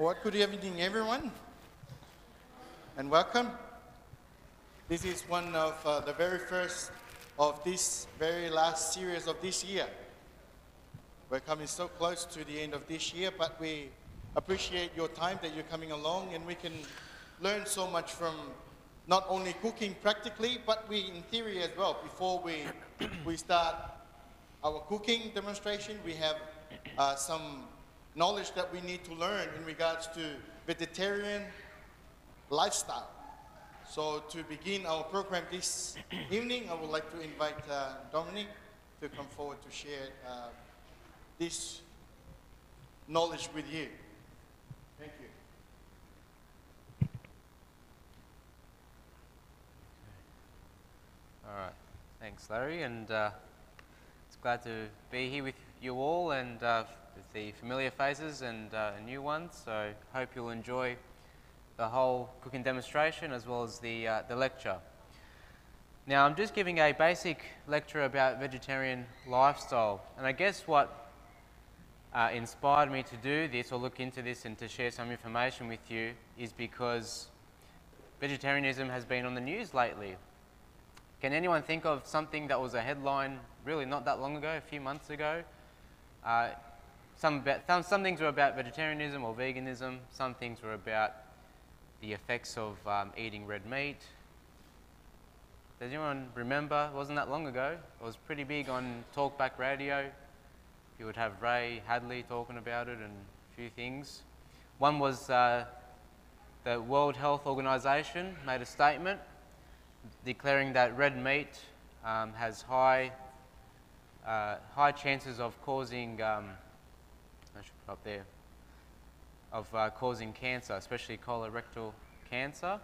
Well, good evening, everyone, and welcome. This is one of the very first of this very last series of this year. We're coming so close to the end of this year, but we appreciate your time that you're coming along, and we can learn so much from not only cooking practically, but in theory as well. Before we start our cooking demonstration, we have some knowledge that we need to learn in regards to vegetarian lifestyle. So to begin our program this evening, I would like to invite Dominic to come forward to share this knowledge with you. Thank you. All right, thanks Larry, and it's glad to be here with you all, and with the familiar faces and new ones, so hope you'll enjoy the whole cooking demonstration as well as the lecture. Now I'm just giving a basic lecture about vegetarian lifestyle, and I guess what inspired me to do this or look into this and to share some information with you is because vegetarianism has been on the news lately. Can anyone think of something that was a headline really not that long ago, a few months ago? Some things were about vegetarianism or veganism, some things were about the effects of eating red meat. Does anyone remember? It wasn't that long ago. It was pretty big on talkback radio. You would have Ray Hadley talking about it and a few things. One was the World Health Organization made a statement declaring that red meat has high chances of causing, I should put up there, of causing cancer, especially colorectal cancer.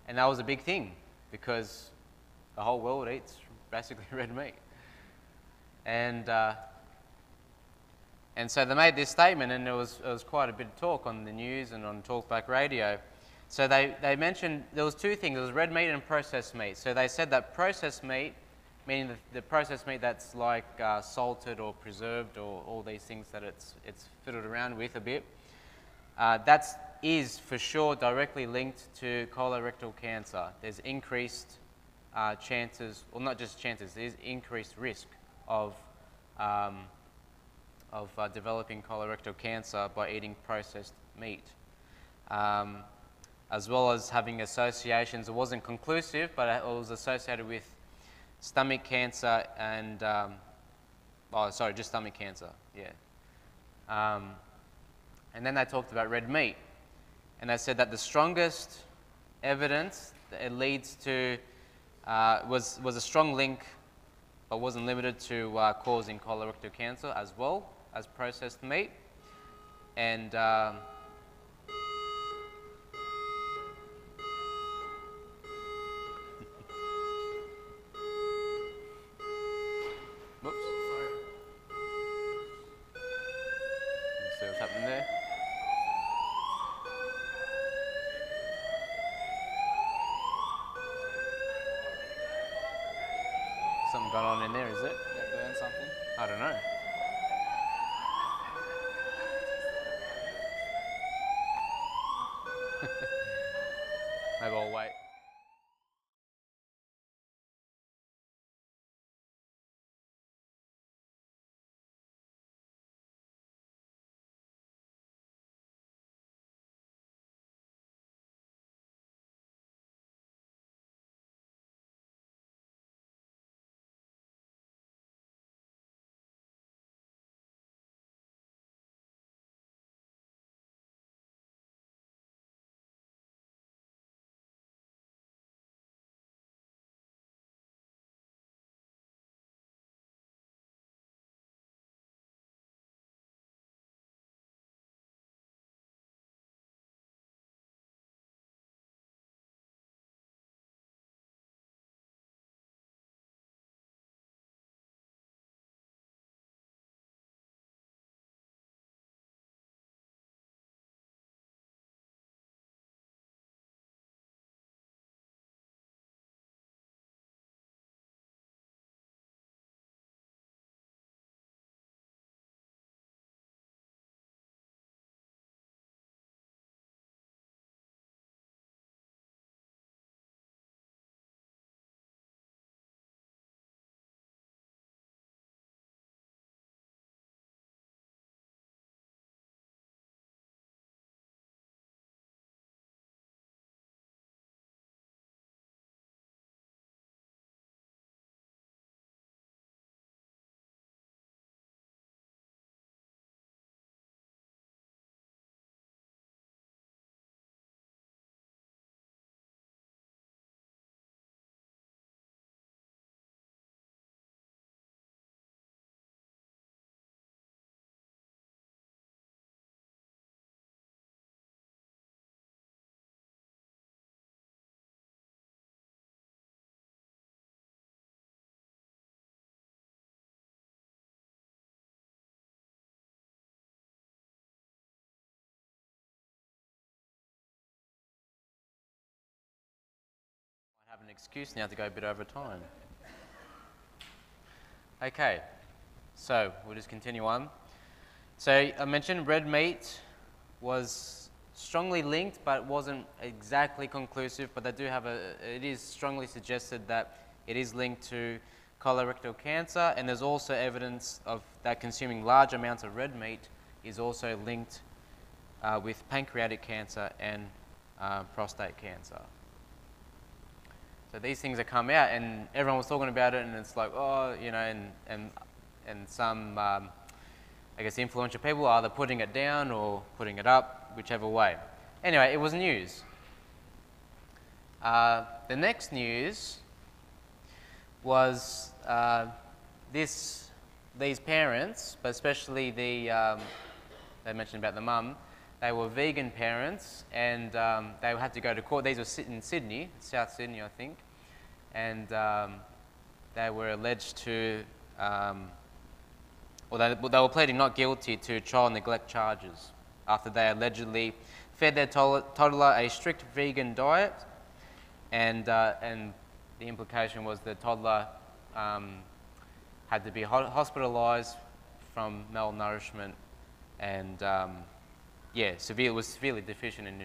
And that was a big thing because the whole world eats basically red meat. And so they made this statement, and there was quite a bit of talk on the news and on talkback radio. So they mentioned there was two things. There was red meat and processed meat. So they said that processed meat, meaning the processed meat that's like salted or preserved or all these things that it's fiddled around with a bit, that is for sure directly linked to colorectal cancer. There's increased chances, or not just chances, there's increased risk of developing colorectal cancer by eating processed meat. As well as having associations, it wasn't conclusive, but it was associated with stomach cancer and, just stomach cancer, yeah. And then they talked about red meat, and they said that the strongest evidence that it leads to was a strong link, but wasn't limited to causing colorectal cancer as well as processed meat. And whoops. Sorry. Let's see what's happening there. Something going on in there, is it? That burn something? I don't know. Maybe I'll wait. excuse now to go a bit over time. Okay, so we'll just continue on. So I mentioned red meat was strongly linked, but wasn't exactly conclusive, but they do have it is strongly suggested that it is linked to colorectal cancer, and there's also evidence of that consuming large amounts of red meat is also linked with pancreatic cancer and prostate cancer. So these things have come out, and everyone was talking about it, and it's like, oh, you know, and some, I guess, influential people are either putting it down or putting it up, whichever way. Anyway, it was news. The next news was these parents, but especially they mentioned about the mum. They were vegan parents, and they had to go to court. These were in Sydney, South Sydney, I think, and they were alleged to, or they were pleading not guilty to child neglect charges after they allegedly fed their toddler a strict vegan diet, and the implication was the toddler had to be hospitalised from malnourishment and was severely deficient in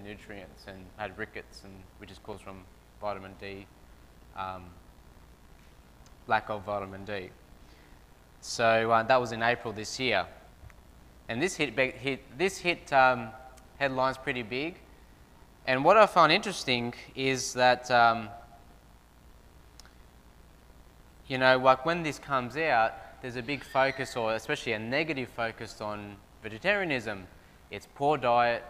nutrients and had rickets, which is caused from vitamin D, lack of vitamin D. So that was in April this year, and this hit headlines pretty big. And what I found interesting is that you know, like when this comes out, there's a big focus, or especially a negative focus, on vegetarianism. It's poor diet.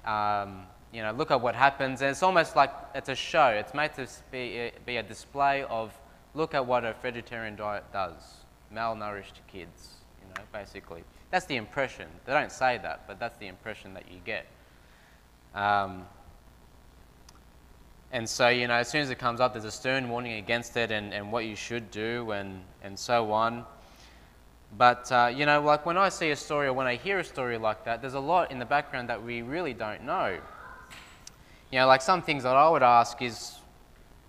You know, look at what happens. And it's almost like it's a show. It's made to be a display of, look at what a vegetarian diet does. Malnourished kids, you know, basically. That's the impression. They don't say that, but that's the impression that you get. And so, you know, as soon as it comes up, there's a stern warning against it and what you should do and so on. But, you know, like when I see a story or when I hear a story like that, there's a lot in the background that we really don't know. You know, like some things that I would ask is,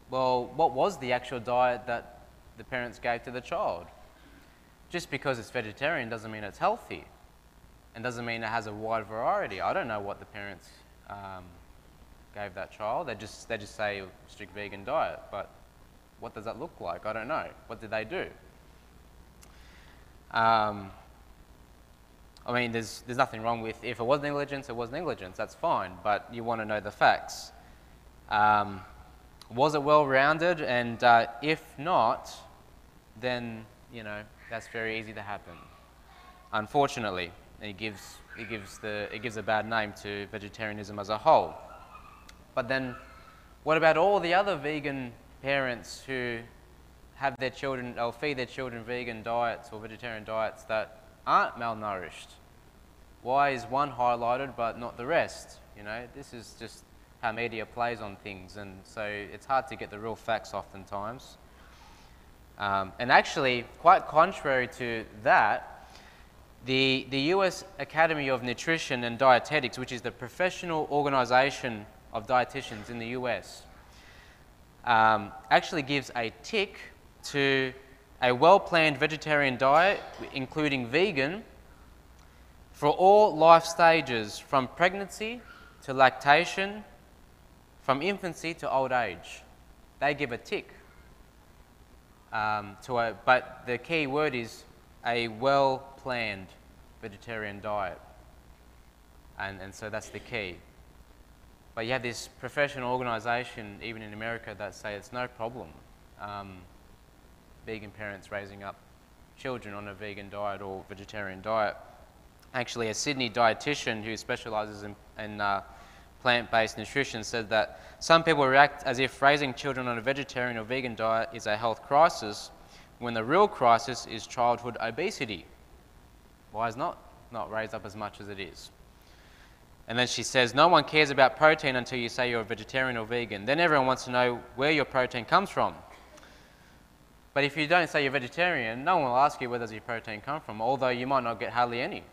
well, what was the actual diet that the parents gave to the child? Just because it's vegetarian doesn't mean it's healthy, and doesn't mean it has a wide variety. I don't know what the parents gave that child. They just say strict vegan diet, but what does that look like? I don't know. What did they do? I mean, there's nothing wrong with, if it was negligence, it was negligence. That's fine, but you want to know the facts. Was it well-rounded? And if not, then, you know, that's very easy to happen, unfortunately. And it gives a bad name to vegetarianism as a whole. But then, what about all the other vegan parents who have their children, or feed their children vegan diets or vegetarian diets that aren't malnourished? Why is one highlighted but not the rest? You know, this is just how media plays on things, and so it's hard to get the real facts oftentimes. And actually, quite contrary to that, the US Academy of Nutrition and Dietetics, which is the professional organization of dietitians in the US, actually gives a tick to a well-planned vegetarian diet, including vegan, for all life stages, from pregnancy to lactation, from infancy to old age. They give a tick. But the key word is a well-planned vegetarian diet. And so that's the key. But you have this professional organisation, even in America, that say it's no problem. Vegan parents raising up children on a vegan diet or vegetarian diet. Actually, a Sydney dietitian who specialises in plant-based nutrition said that some people react as if raising children on a vegetarian or vegan diet is a health crisis, when the real crisis is childhood obesity. Why is not raised up as much as it is? And then she says, no one cares about protein until you say you're a vegetarian or vegan. Then everyone wants to know where your protein comes from. But if you don't say you're vegetarian, no one will ask you where does your protein come from, although you might not get hardly any.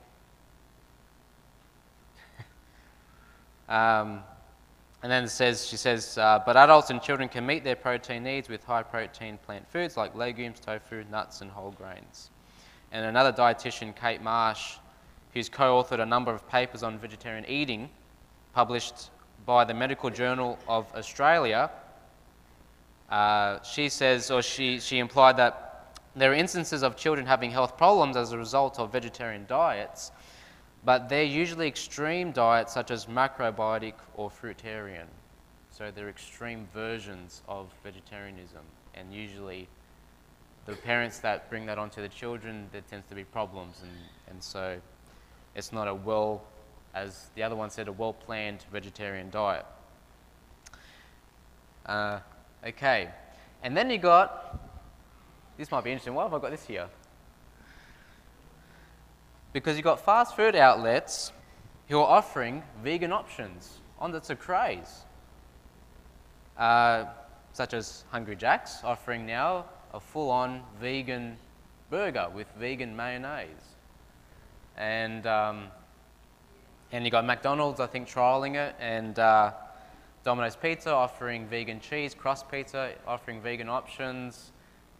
And then she says, but adults and children can meet their protein needs with high-protein plant foods like legumes, tofu, nuts, and whole grains. And another dietitian, Kate Marsh, who's co-authored a number of papers on vegetarian eating, published by the Medical Journal of Australia, she says, or she implied that there are instances of children having health problems as a result of vegetarian diets, but they're usually extreme diets such as macrobiotic or fruitarian. So they're extreme versions of vegetarianism, and usually the parents that bring that onto the children, there tends to be problems, and so it's not a well, as the other one said, a well-planned vegetarian diet. Okay, and then you got, this might be interesting, why have I got this here? Because you've got fast food outlets who are offering vegan options. That's a craze. Such as Hungry Jack's offering now a full-on vegan burger with vegan mayonnaise. And you got McDonald's, I think, trialing it, and Domino's Pizza offering vegan cheese, crust pizza offering vegan options.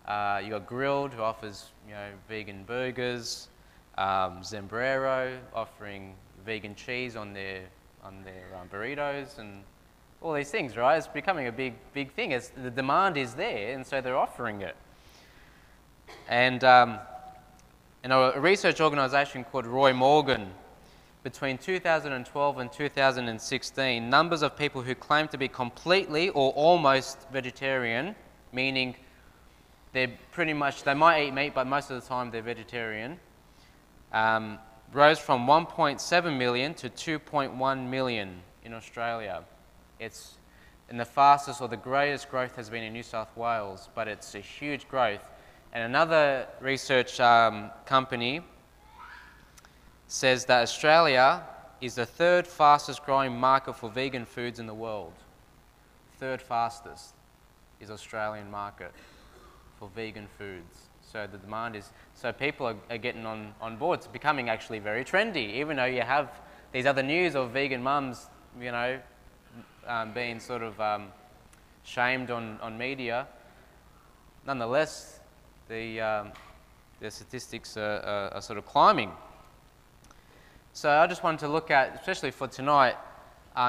You got Grilled, who offers vegan burgers. Zembrero offering vegan cheese on their burritos, and all these things, right? It's becoming a big thing. The demand is there, and so they're offering it. And a research organisation called Roy Morgan, between 2012 and 2016, numbers of people who claim to be completely or almost vegetarian, meaning they might eat meat, but most of the time they're vegetarian, rose from 1.7 million to 2.1 million in Australia. And the fastest or the greatest growth has been in New South Wales, but it's a huge growth. And another research company says that Australia is the third fastest growing market for vegan foods in the world. Third fastest is Australian market for vegan foods. So the demand is, so people are getting on board. It's becoming actually very trendy, even though you have these other news of vegan mums, being sort of shamed on media. Nonetheless, the statistics are sort of climbing. So I just wanted to look at, especially for tonight,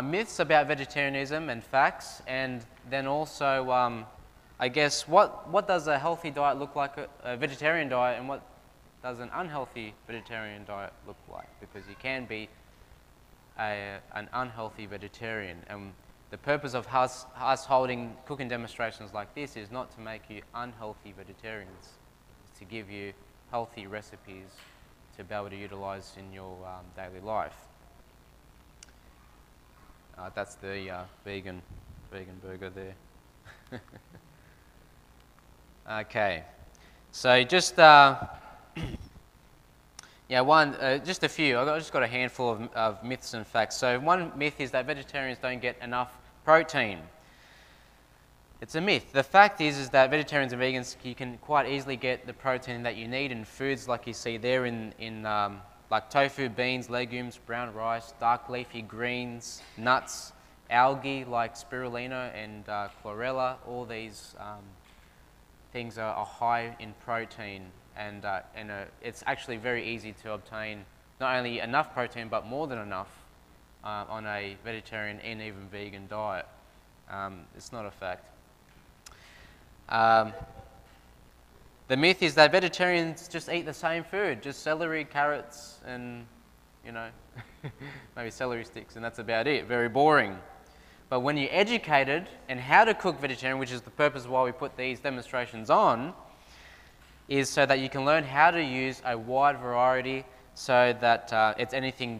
myths about vegetarianism and facts, and then also, I guess, what does a healthy diet look like, a vegetarian diet, and what does an unhealthy vegetarian diet look like? Because you can be an unhealthy vegetarian, and the purpose of us holding cooking demonstrations like this is not to make you unhealthy vegetarians, it's to give you healthy recipes to be able to utilize in your daily life. That's the vegan burger there. Okay, so just just a few. I've just got a handful of myths and facts. So one myth is that vegetarians don't get enough protein. It's a myth. The fact is that vegetarians and vegans, you can quite easily get the protein that you need in foods like you see there in like tofu, beans, legumes, brown rice, dark leafy greens, nuts, algae like spirulina and chlorella. All these things are high in protein, and it's actually very easy to obtain not only enough protein but more than enough on a vegetarian and even vegan diet. It's not a fact. The myth is that vegetarians just eat the same food, just celery, carrots, and maybe celery sticks, and that's about it. Very boring. But when you're educated in how to cook vegetarian, which is the purpose of why we put these demonstrations on, is so that you can learn how to use a wide variety, so that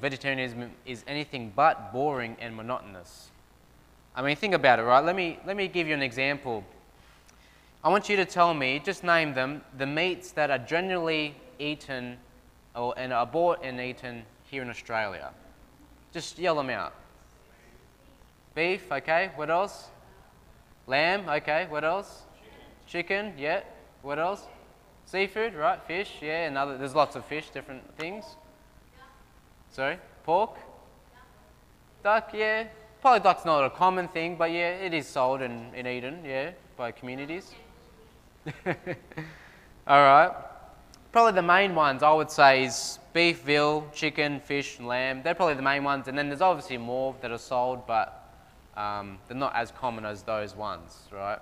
vegetarianism is anything but boring and monotonous. I mean, think about it, right? Let me give you an example. I want you to tell me, just name them, the meats that are generally eaten and are bought and eaten here in Australia. Just yell them out. Beef, okay. What else? Lamb, okay. What else? Chicken, yeah. What else? Seafood, right? Fish, yeah. There's lots of fish, different things. Sorry? Pork? Duck, yeah. Polydoc's not a common thing, but yeah, it is sold in Eden, yeah, by communities. All right. Probably the main ones I would say is beef, veal, chicken, fish, and lamb. They're probably the main ones, and then there's obviously more that are sold, but they're not as common as those ones, right?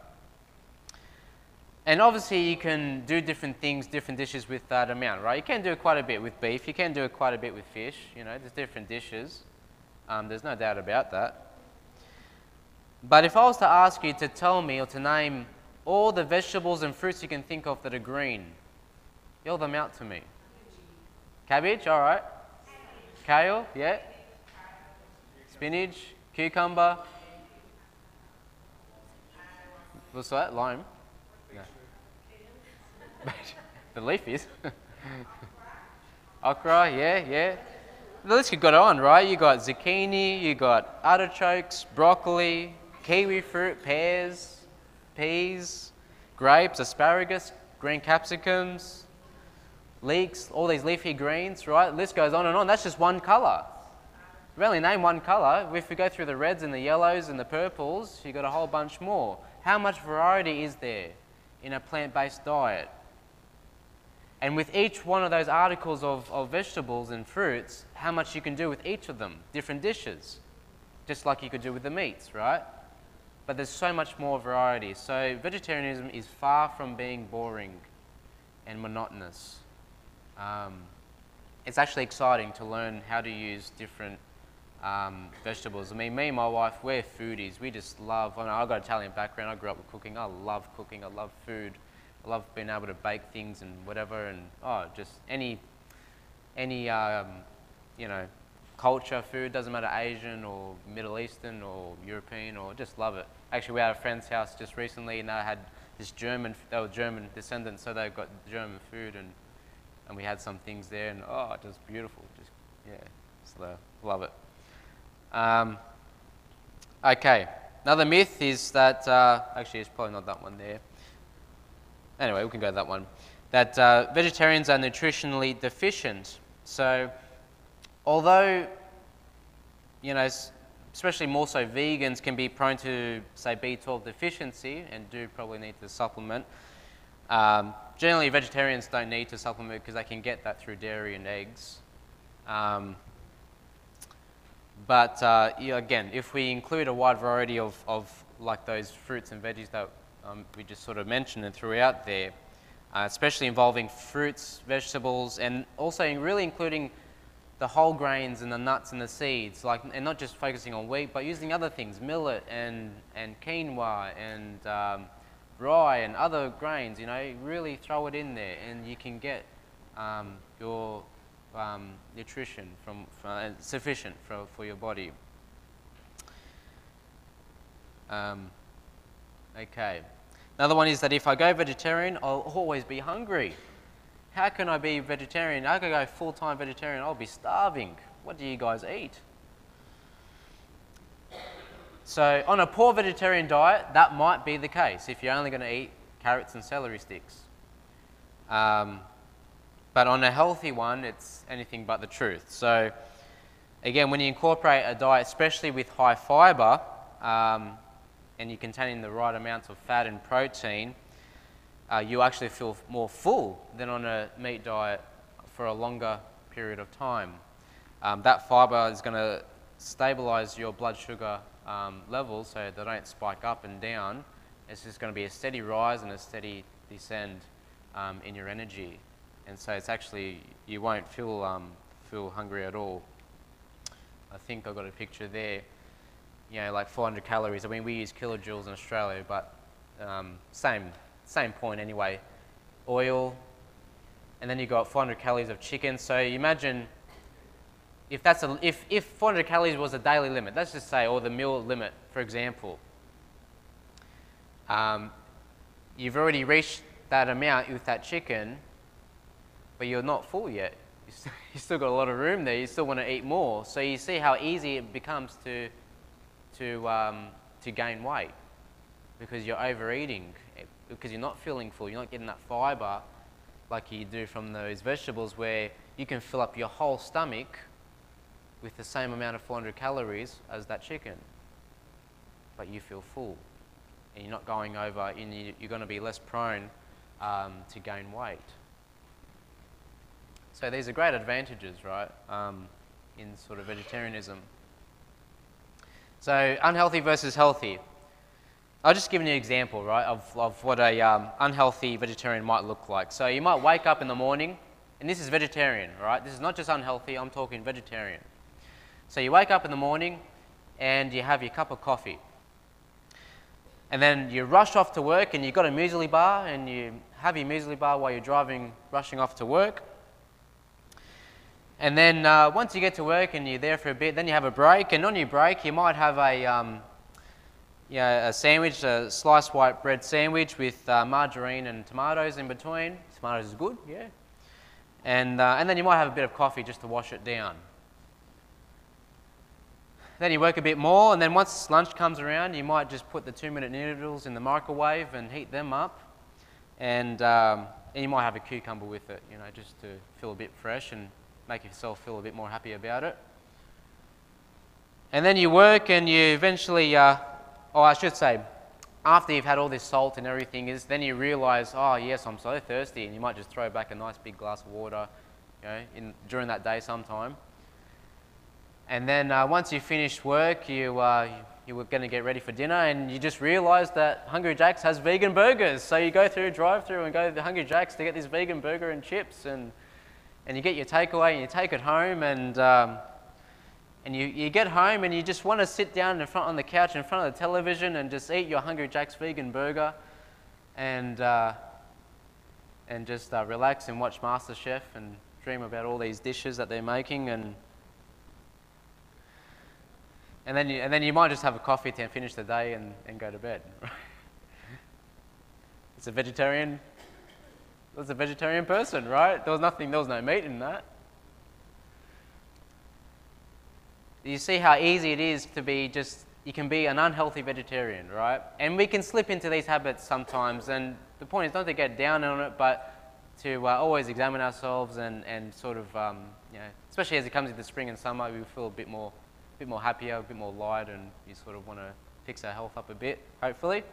And obviously you can do different things, different dishes with that amount, right? You can do quite a bit with beef, you can do quite a bit with fish, you know, there's different dishes. There's no doubt about that. But if I was to ask you to tell me or to name all the vegetables and fruits you can think of that are green, yell them out to me. Cabbage, all right. Kale, yeah. Spinach, cucumber. What's that? Lime? No. The leaf is. Okra, yeah. The list you've got on, right? You got zucchini, you got artichokes, broccoli, kiwi fruit, pears, peas, grapes, asparagus, green capsicums, leeks, all these leafy greens, right? The list goes on and on. That's just one colour. We only name one colour. If we go through the reds and the yellows and the purples, you've got a whole bunch more. How much variety is there in a plant-based diet? And with each one of those articles of vegetables and fruits, how much you can do with each of them, different dishes, just like you could do with the meats, right? But there's so much more variety. So vegetarianism is far from being boring and monotonous. It's actually exciting to learn how to use different vegetables. I mean, me and my wife, we're foodies. We just love, I mean, I've got an Italian background. I grew up with cooking. I love cooking. I love food. I love being able to bake things and whatever, and just any you know, culture, food, doesn't matter, Asian or Middle Eastern or European, or just love it. Actually, we had a friend's house just recently, and they had this German, they were German descendants, so they've got German food, and we had some things there, and just beautiful, just, yeah, just love it. Okay, another myth is that, actually it's probably not that one there. Anyway, we can go to that one. That vegetarians are nutritionally deficient. So, although, you know, especially more so vegans can be prone to, say, B12 deficiency and do probably need to supplement, generally vegetarians don't need to supplement because they can get that through dairy and eggs. But again, if we include a wide variety of like those fruits and veggies that we just sort of mentioned and threw out there, especially involving fruits, vegetables, and also really including the whole grains and the nuts and the seeds, and not just focusing on wheat, but using other things, millet and quinoa and rye and other grains, you know, really throw it in there and you can get your nutrition sufficient for your body. Okay. Another one is that if I go vegetarian, I'll always be hungry. How can I be vegetarian? I could go full-time vegetarian, I'll be starving. What do you guys eat? So on a poor vegetarian diet, that might be the case if you're only going to eat carrots and celery sticks. But on a healthy one, it's anything but the truth. So again, when you incorporate a diet, especially with high fibre, and you're containing the right amounts of fat and protein, you actually feel more full than on a meat diet for a longer period of time. That fibre is going to stabilise your blood sugar levels so they don't spike up and down. It's just going to be a steady rise and a steady descend in your energy. And so it's actually, you won't feel hungry at all. I think I've got a picture there. You know, like 400 calories. I mean, we use kilojoules in Australia, but same point anyway. Oil, and then you've got 400 calories of chicken. So you imagine if 400 calories was a daily limit, let's just say, or the meal limit, for example, you've already reached that amount with that chicken, but you're not full yet. You still got a lot of room there. You still want to eat more. So you see how easy it becomes to gain weight because you're overeating, because you're not feeling full, you're not getting that fibre like you do from those vegetables where you can fill up your whole stomach with the same amount of 400 calories as that chicken. but you feel full. And you're not going over, and you're going to be less prone to gain weight. So these are great advantages, right, in sort of vegetarianism. So unhealthy versus healthy. I'll just give you an example, right, of what a unhealthy vegetarian might look like. So you might wake up in the morning, and this is vegetarian, right? This is not just unhealthy, I'm talking vegetarian. So you wake up in the morning, and you have your cup of coffee. And then you rush off to work, and you've got a muesli bar, and you have your muesli bar while you're driving, rushing off to work. And then once you get to work and you're there for a bit, then you have a break, and on your break you might have a sandwich, a sliced white bread sandwich with margarine and tomatoes in between. Tomatoes is good, yeah. And then you might have a bit of coffee just to wash it down. Then you work a bit more, and then once lunch comes around, you might just put the 2-minute noodles in the microwave and heat them up. And you might have a cucumber with it, just to feel a bit fresh and make yourself feel a bit more happy about it. And then you work, and you eventually, I should say, after you've had all this salt and everything, then you realise, oh yes, I'm so thirsty, and you might just throw back a nice big glass of water, during that day sometime. And then once you finish work, you were going to get ready for dinner, and you just realise that Hungry Jack's has vegan burgers. So you go through, drive through, and go to the Hungry Jack's to get this vegan burger and chips, and you get your takeaway, and you take it home, and you get home, and you just want to sit down on the couch in front of the television and just eat your Hungry Jack's vegan burger, and just relax and watch MasterChef and dream about all these dishes that they're making, and then you might just have a coffee to finish the day and go to bed. It's a vegetarian. It was a vegetarian person, right? There was no meat in that. You see how easy it is to be you can be an unhealthy vegetarian, right? And we can slip into these habits sometimes, and the point is not to get down on it, but to always examine ourselves and sort of, especially as it comes into spring and summer, we feel a bit more happier, a bit more light, and you sort of want to fix our health up a bit, hopefully.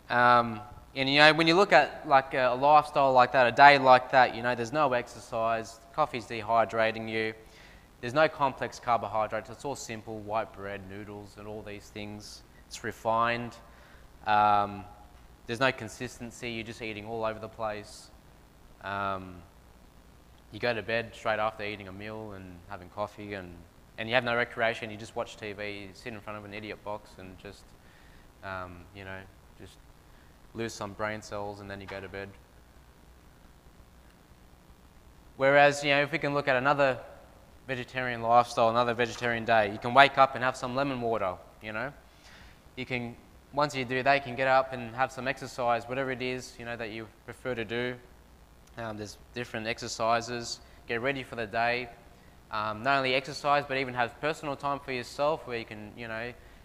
And when you look at like a lifestyle like that, a day like that, there's no exercise, coffee's dehydrating you, there's no complex carbohydrates, it's all simple, white bread, noodles, and all these things. It's refined. There's no consistency, you're just eating all over the place. You go to bed straight after eating a meal and having coffee, and you have no recreation, you just watch TV, you sit in front of an idiot box and just, just lose some brain cells, and then you go to bed. Whereas, if we can look at another vegetarian lifestyle, another vegetarian day, you can wake up and have some lemon water, You can, once you do that, you can get up and have some exercise, whatever it is, that you prefer to do. There's different exercises. Get ready for the day. Not only exercise, but even have personal time for yourself, where you can,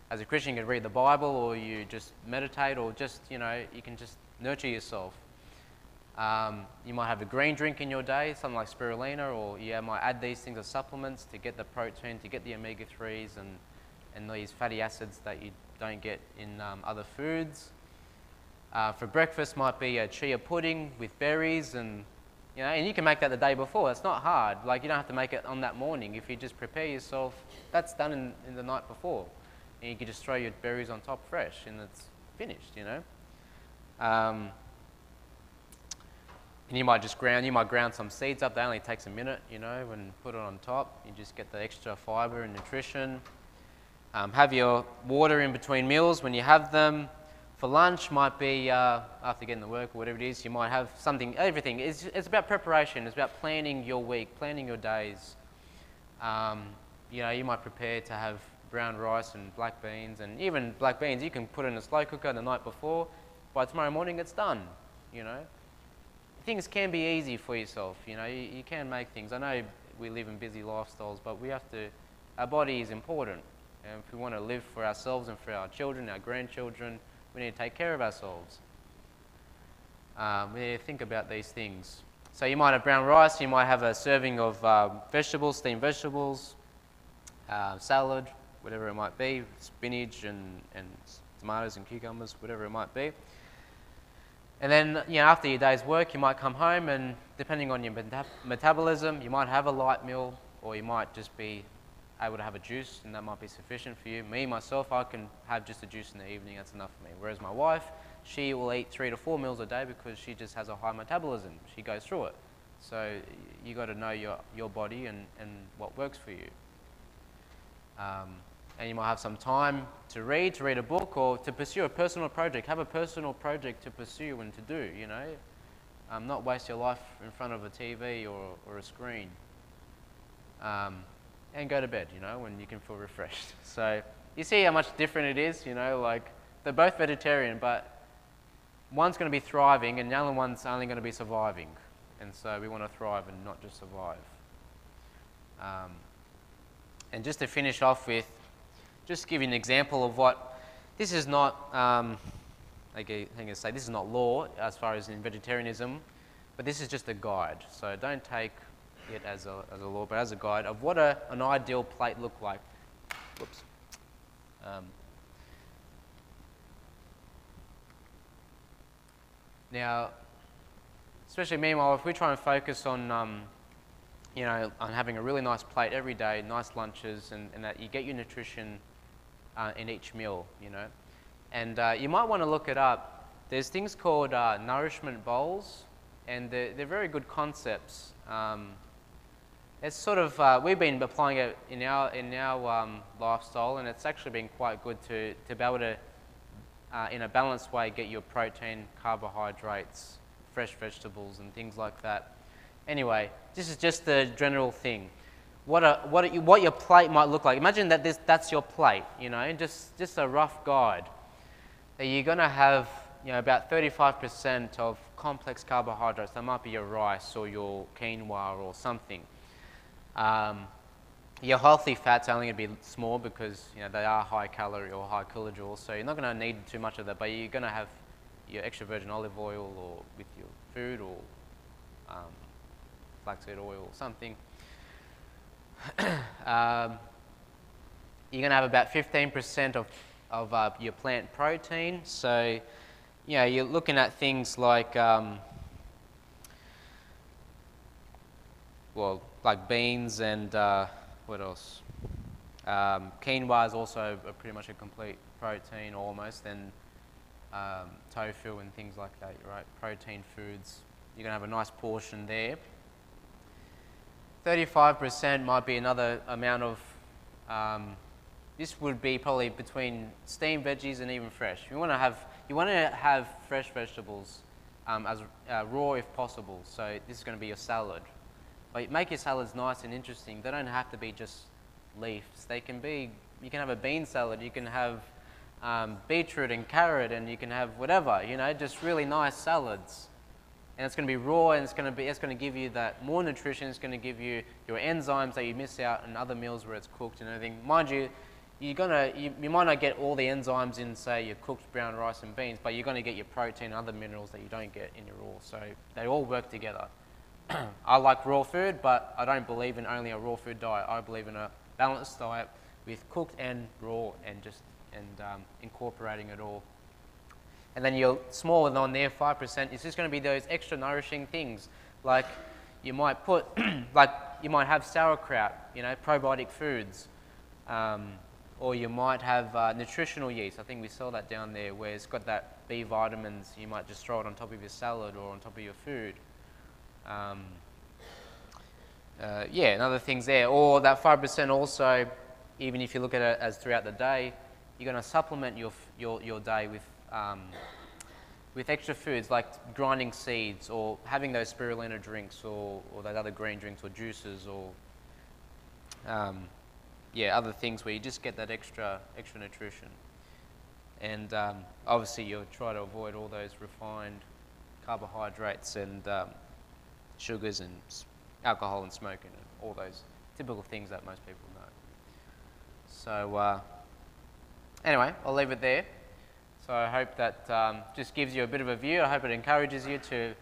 as a Christian, you can read the Bible, or you just meditate, or just, you can just nurture yourself. You might have a green drink in your day, something like spirulina, or you might add these things as supplements to get the protein, to get the omega-3s and these fatty acids that you don't get in other foods. For breakfast might be a chia pudding with berries, and you can make that the day before. It's not hard. Like, you don't have to make it on that morning. If you just prepare yourself, that's done in the night before. And you can just throw your berries on top fresh, and it's finished, And you might ground some seeds up. That only takes a minute, and put it on top. You just get the extra fiber and nutrition. Have your water in between meals when you have them. For lunch might be after getting to work or whatever it is. You might have something. Everything. It's about preparation. It's about planning your week, planning your days. You might prepare to have brown rice and black beans, and even black beans you can put in a slow cooker the night before. By tomorrow morning, it's done. Things can be easy for yourself. You can make things. I know we live in busy lifestyles, but we have to. Our body is important, and if we want to live for ourselves and for our children, our grandchildren, we need to take care of ourselves. We need to think about these things. So you might have brown rice. You might have a serving of vegetables, steamed vegetables, salad, whatever it might be, spinach and tomatoes and cucumbers, whatever it might be. And then, after your day's work, you might come home and depending on your metabolism, you might have a light meal or you might just be able to have a juice and that might be sufficient for you. Me, myself, I can have just a juice in the evening, that's enough for me. Whereas my wife, she will eat 3 to 4 meals a day because she just has a high metabolism. She goes through it. So you got to know your body and what works for you. And you might have some time to read a book or to pursue a personal project. Have a personal project to pursue and to do, not waste your life in front of a TV or a screen. And go to bed, when you can feel refreshed. So you see how much different it is, like they're both vegetarian, but one's going to be thriving and the other one's only going to be surviving. And so we want to thrive and not just survive. And just to finish off with, just give you an example of what, this is not, this is not law as far as in vegetarianism, but this is just a guide. So don't take it as a law, but as a guide of what an ideal plate look like. Whoops. Now, especially me and my wife, we try and focus on, on having a really nice plate every day, nice lunches, and that you get your nutrition in each meal, And you might want to look it up. There's things called nourishment bowls, and they're very good concepts. It's sort of, we've been applying it in our lifestyle, and it's actually been quite good to be able to, in a balanced way, get your protein, carbohydrates, fresh vegetables, and things like that. Anyway, this is just the general thing. What your plate might look like. Imagine that that's your plate, just a rough guide. You're going to have, about 35% of complex carbohydrates. That might be your rice or your quinoa or something. Your healthy fats are only going to be small because they are high calorie or high kilojoules, so you're not going to need too much of that, but you're going to have your extra virgin olive oil or with your food or flaxseed oil or something. You're going to have about 15% of your plant protein, so you're looking at things like like beans and what else? Quinoa is also pretty much a complete protein almost, and tofu and things like that, right? Protein foods. You're going to have a nice portion there. 35% might be another amount of, this would be probably between steamed veggies and even fresh. You want to have fresh vegetables as raw if possible, so this is going to be your salad. But make your salads nice and interesting. They don't have to be just leaves. They can be, you can have a bean salad, you can have beetroot and carrot, and you can have whatever, just really nice salads. And it's going to be raw, and it's going to give you that more nutrition. It's going to give you your enzymes that you miss out in other meals where it's cooked and everything. Mind you, you might not get all the enzymes in, say, your cooked brown rice and beans, but you're going to get your protein and other minerals that you don't get in your raw. So they all work together. I like raw food, but I don't believe in only a raw food diet. I believe in a balanced diet with cooked and raw, and incorporating it all. And then your smaller on there, 5%, is just going to be those extra nourishing things. Like you might put, you might have sauerkraut, probiotic foods. Or you might have nutritional yeast. I think we saw that down there where it's got that B vitamins. You might just throw it on top of your salad or on top of your food. And other things there. Or that 5% also, even if you look at it as throughout the day, you're going to supplement your day with extra foods like grinding seeds or having those spirulina drinks or those other green drinks or juices or other things where you just get that extra nutrition. And obviously you'll try to avoid all those refined carbohydrates and sugars and alcohol and smoking and all those typical things that most people know. So anyway, I'll leave it there. So I hope that just gives you a bit of a view. I hope it encourages you to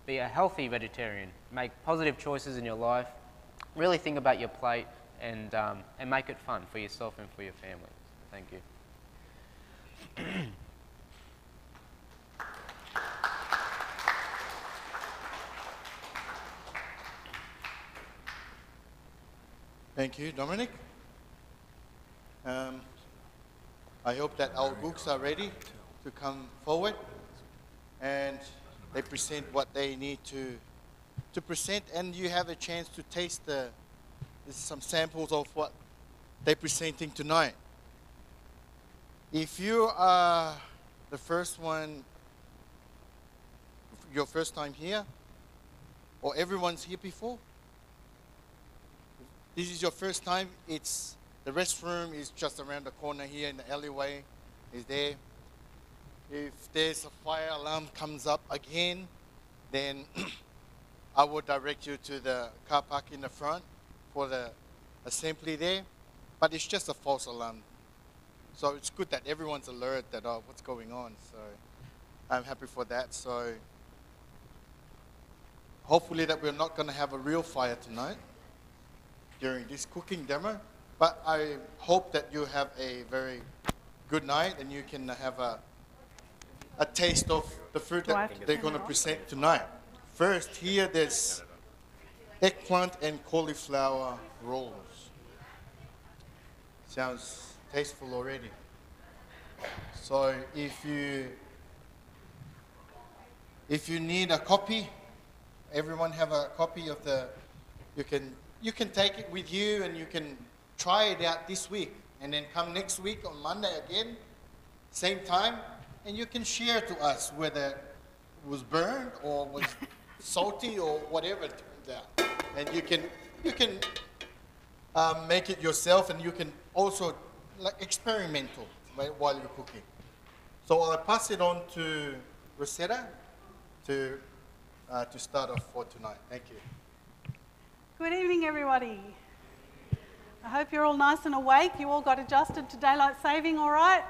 be a healthy vegetarian, make positive choices in your life, really think about your plate and make it fun for yourself and for your family. Thank you. Thank you, Dominic. I hope that our books are ready to come forward and they present what they need to present, and you have a chance to taste some samples of what they're presenting tonight. If you are the first one, your first time here, or everyone's here before, this is your first time, the restroom is just around the corner here in the alleyway, is there. If there's a fire alarm comes up again, then I will direct you to the car park in the front for the assembly there. But it's just a false alarm. So it's good that everyone's alert that, oh, what's going on. So I'm happy for that. So hopefully that we're not going to have a real fire tonight during this cooking demo. But I hope that you have a very good night and you can have a taste of the food that they're going to present tonight. First, here there's eggplant and cauliflower rolls. Sounds tasteful already. So if you need a copy, everyone have a copy of you can take it with you and you can try it out this week and then come next week on Monday again, same time, and you can share to us whether it was burned or was salty or whatever it turned out. And you can make it yourself, and you can also experimental while you're cooking. So I'll pass it on to Rosetta to start off for tonight. Thank you. Good evening, everybody. I hope you're all nice and awake. You all got adjusted to daylight saving all right?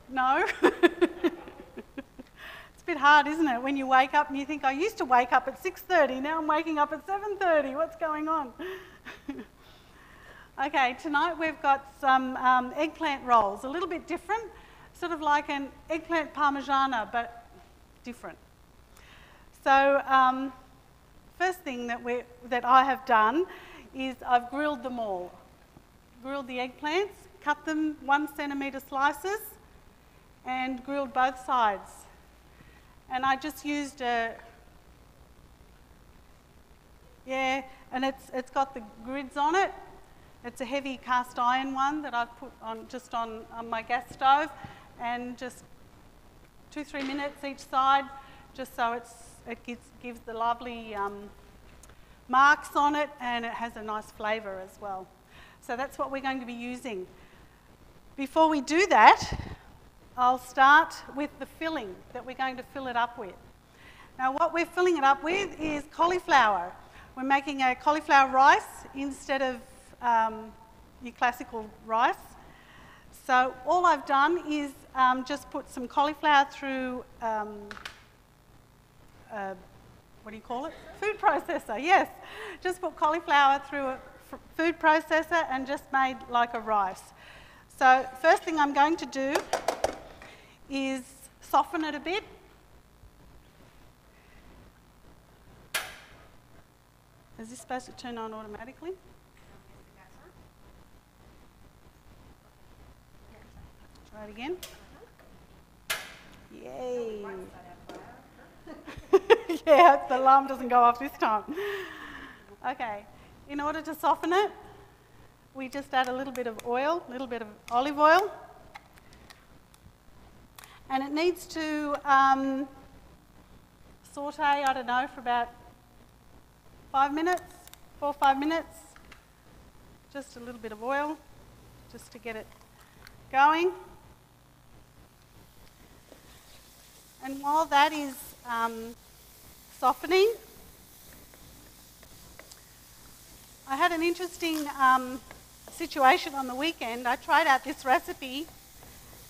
No? It's a bit hard, isn't it, when you wake up and you think, I used to wake up at 6:30, now I'm waking up at 7:30. What's going on? Okay, tonight we've got some eggplant rolls, a little bit different, sort of like an eggplant parmigiana, but different. So first thing that I have done is I've grilled them all. Grilled the eggplants, cut them 1 centimetre slices, and grilled both sides. And I just used and it's got the grids on it. It's a heavy cast iron one that I've put on my gas stove, and just 2-3 minutes each side, just so it gives the lovely marks on it, and it has a nice flavour as well. So that's what we're going to be using. Before we do that, I'll start with the filling that we're going to fill it up with. Now what we're filling it up with is cauliflower. We're making a cauliflower rice instead of your classical rice. So all I've done is just put some cauliflower through, what do you call it? Food processor, yes. Just put cauliflower through a food processor and just made like a rice. So first thing I'm going to do is soften it a bit. Is this supposed to turn on automatically? Try it again. Yay. Yeah, the alarm doesn't go off this time. Okay, in order to soften it, we just add a little bit of oil, a little bit of olive oil. And it needs to saute, I don't know, for about 5 minutes, 4 or 5 minutes. Just a little bit of oil, just to get it going. And while that is softening, I had an interesting situation on the weekend. I tried out this recipe,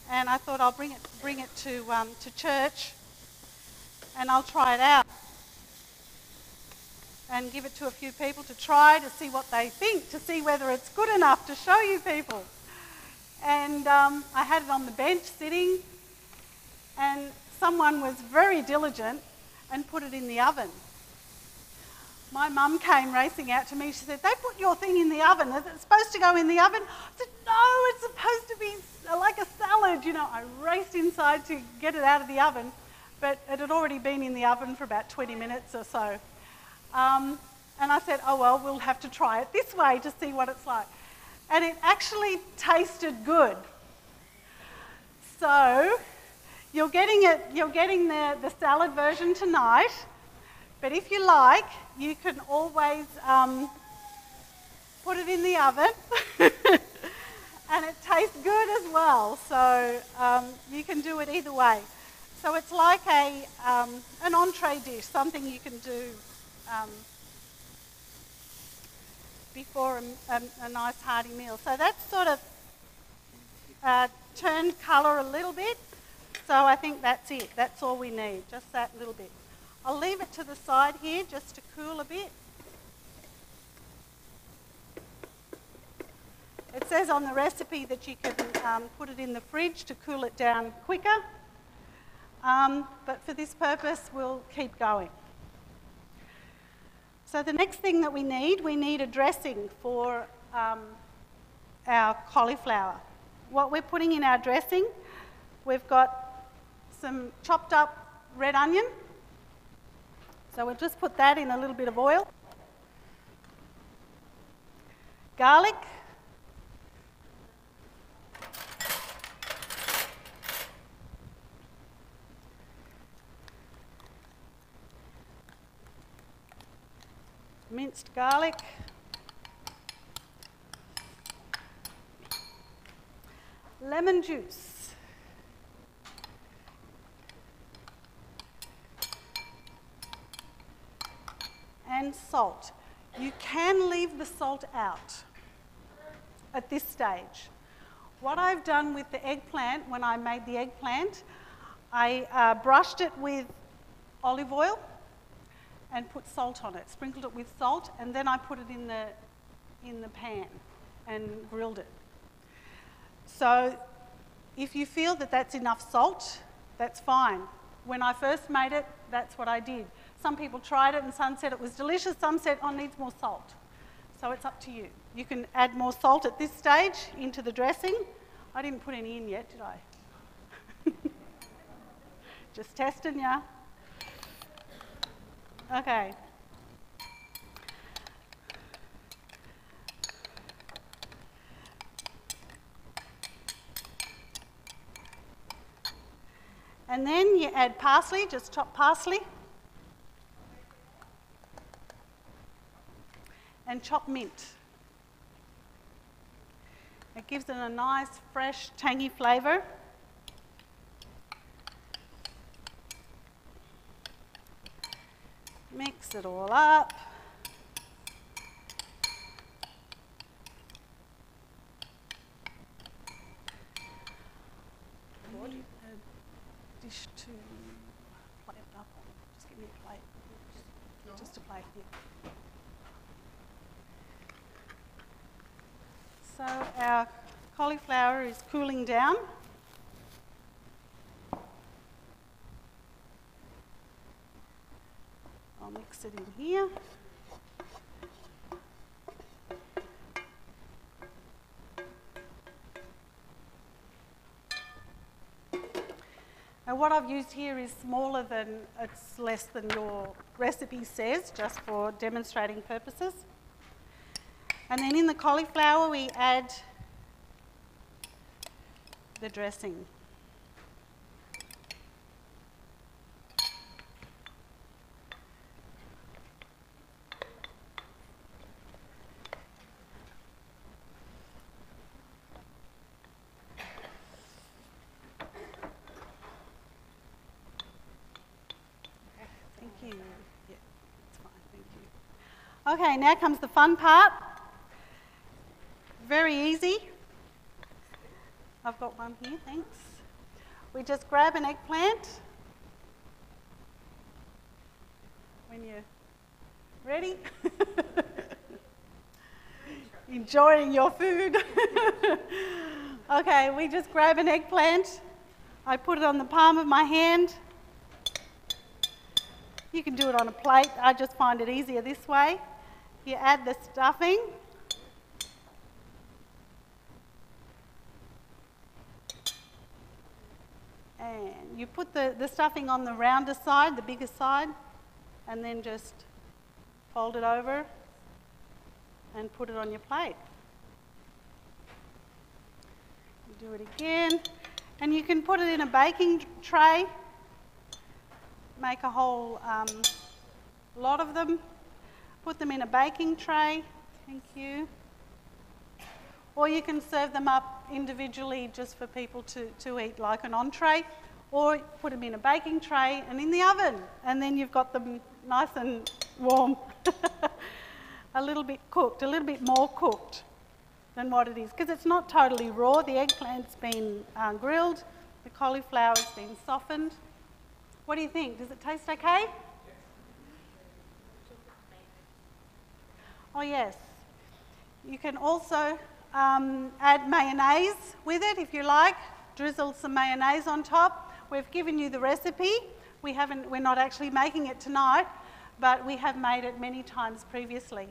and I thought I'll bring it to church, and I'll try it out. and give it to a few people to try, to see what they think, to see whether it's good enough to show you people. And I had it on the bench sitting, and someone was very diligent and put it in the oven. My mum came racing out to me. She said, "They put your thing in the oven. Is it supposed to go in the oven?" I said, "No, it's supposed to be like a salad." You know, I raced inside to get it out of the oven, but it had already been in the oven for about 20 minutes or so. And I said, "Oh, well, we'll have to try it this way to see what it's like." And it actually tasted good. So you're getting the salad version tonight. But if you like, you can always put it in the oven and it tastes good as well. So you can do it either way. So it's like an entree dish, something you can do before a nice hearty meal. So that's sort of turned colour a little bit. So I think that's it. That's all we need, just that little bit. I'll leave it to the side here just to cool a bit. It says on the recipe that you can put it in the fridge to cool it down quicker. But for this purpose, we'll keep going. So the next thing that we need a dressing for our cauliflower. What we're putting in our dressing, we've got some chopped up red onion. So we'll just put that in a little bit of oil. Garlic. Minced garlic. Lemon juice. And salt. You can leave the salt out at this stage. What I've done with the eggplant, when I made the eggplant, I brushed it with olive oil and put salt on it, sprinkled it with salt, and then I put it in the pan and grilled it. So if you feel that that's enough salt, that's fine. When I first made it, that's what I did. Some people tried it and some said it was delicious, some said, "Oh, needs more salt." So it's up to you. You can add more salt at this stage into the dressing. I didn't put any in yet, did I? Just testing ya. Okay. And then you add parsley, just chop parsley. And chop mint. It gives it a nice, fresh, tangy flavour. Mix it all up. A dish to plate it up on. Just give me a plate. Just a plate, yeah. So our cauliflower is cooling down. I'll mix it in here. Now what I've used here is smaller than, it's less than your recipe says, just for demonstrating purposes. And then in the cauliflower, we add the dressing. Thank you. Yeah, it's fine, thank you. Okay, now comes the fun part. Very easy. I've got one here, thanks. We just grab an eggplant. When you Ready? Enjoying your food. Okay, we just grab an eggplant. I put it on the palm of my hand. You can do it on a plate. I just find it easier this way. You add the stuffing. And you put the stuffing on the rounder side, the bigger side, and then just fold it over and put it on your plate. You do it again. And you can put it in a baking tray. Make a whole lot of them. Put them in a baking tray. Thank you. Or you can serve them up individually just for people to eat like an entree. Or put them in a baking tray and in the oven. And then you've got them nice and warm. A little bit cooked, a little bit more cooked than what it is. Because it's not totally raw. The eggplant's been grilled. The cauliflower's been softened. What do you think? Does it taste okay? Oh yes. You can also add mayonnaise with it if you like. Drizzle some mayonnaise on top. We've given you the recipe. We're not actually making it tonight, but we have made it many times previously.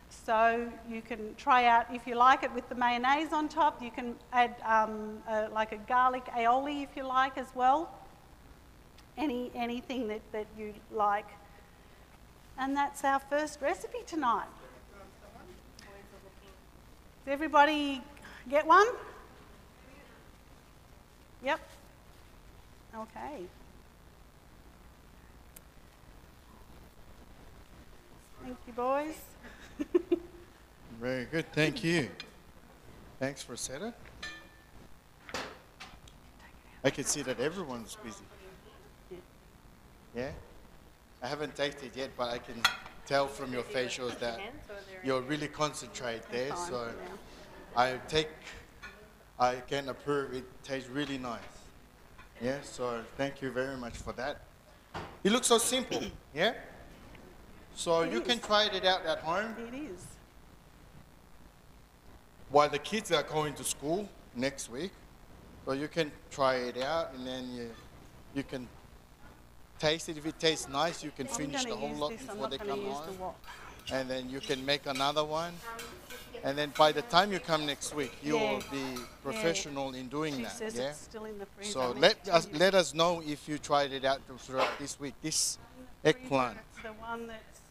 So you can try out, if you like it with the mayonnaise on top, you can add like a garlic aioli if you like as well. Anything that you like. And that's our first recipe tonight. Does everybody get one? Yep. Okay. Thank you, boys. Very good, thank you. Thanks, Rosetta. I can see that everyone's busy. Yeah? I haven't tasted yet, but I can tell from your facials that you're really concentrated there. So I can approve. It tastes really nice. Yeah, so thank you very much for that. It looks so simple, yeah? So you can try it out at home. It is. While the kids are going to school next week. So you can try it out and then you can taste it. If it tastes nice, you can finish the whole lot before they come home. And then you can make another one. And then by the time you come next week, you will be professional in doing that. Says it's still in the freezer. So let us know if you tried it out throughout this week. This eggplant. The one that's,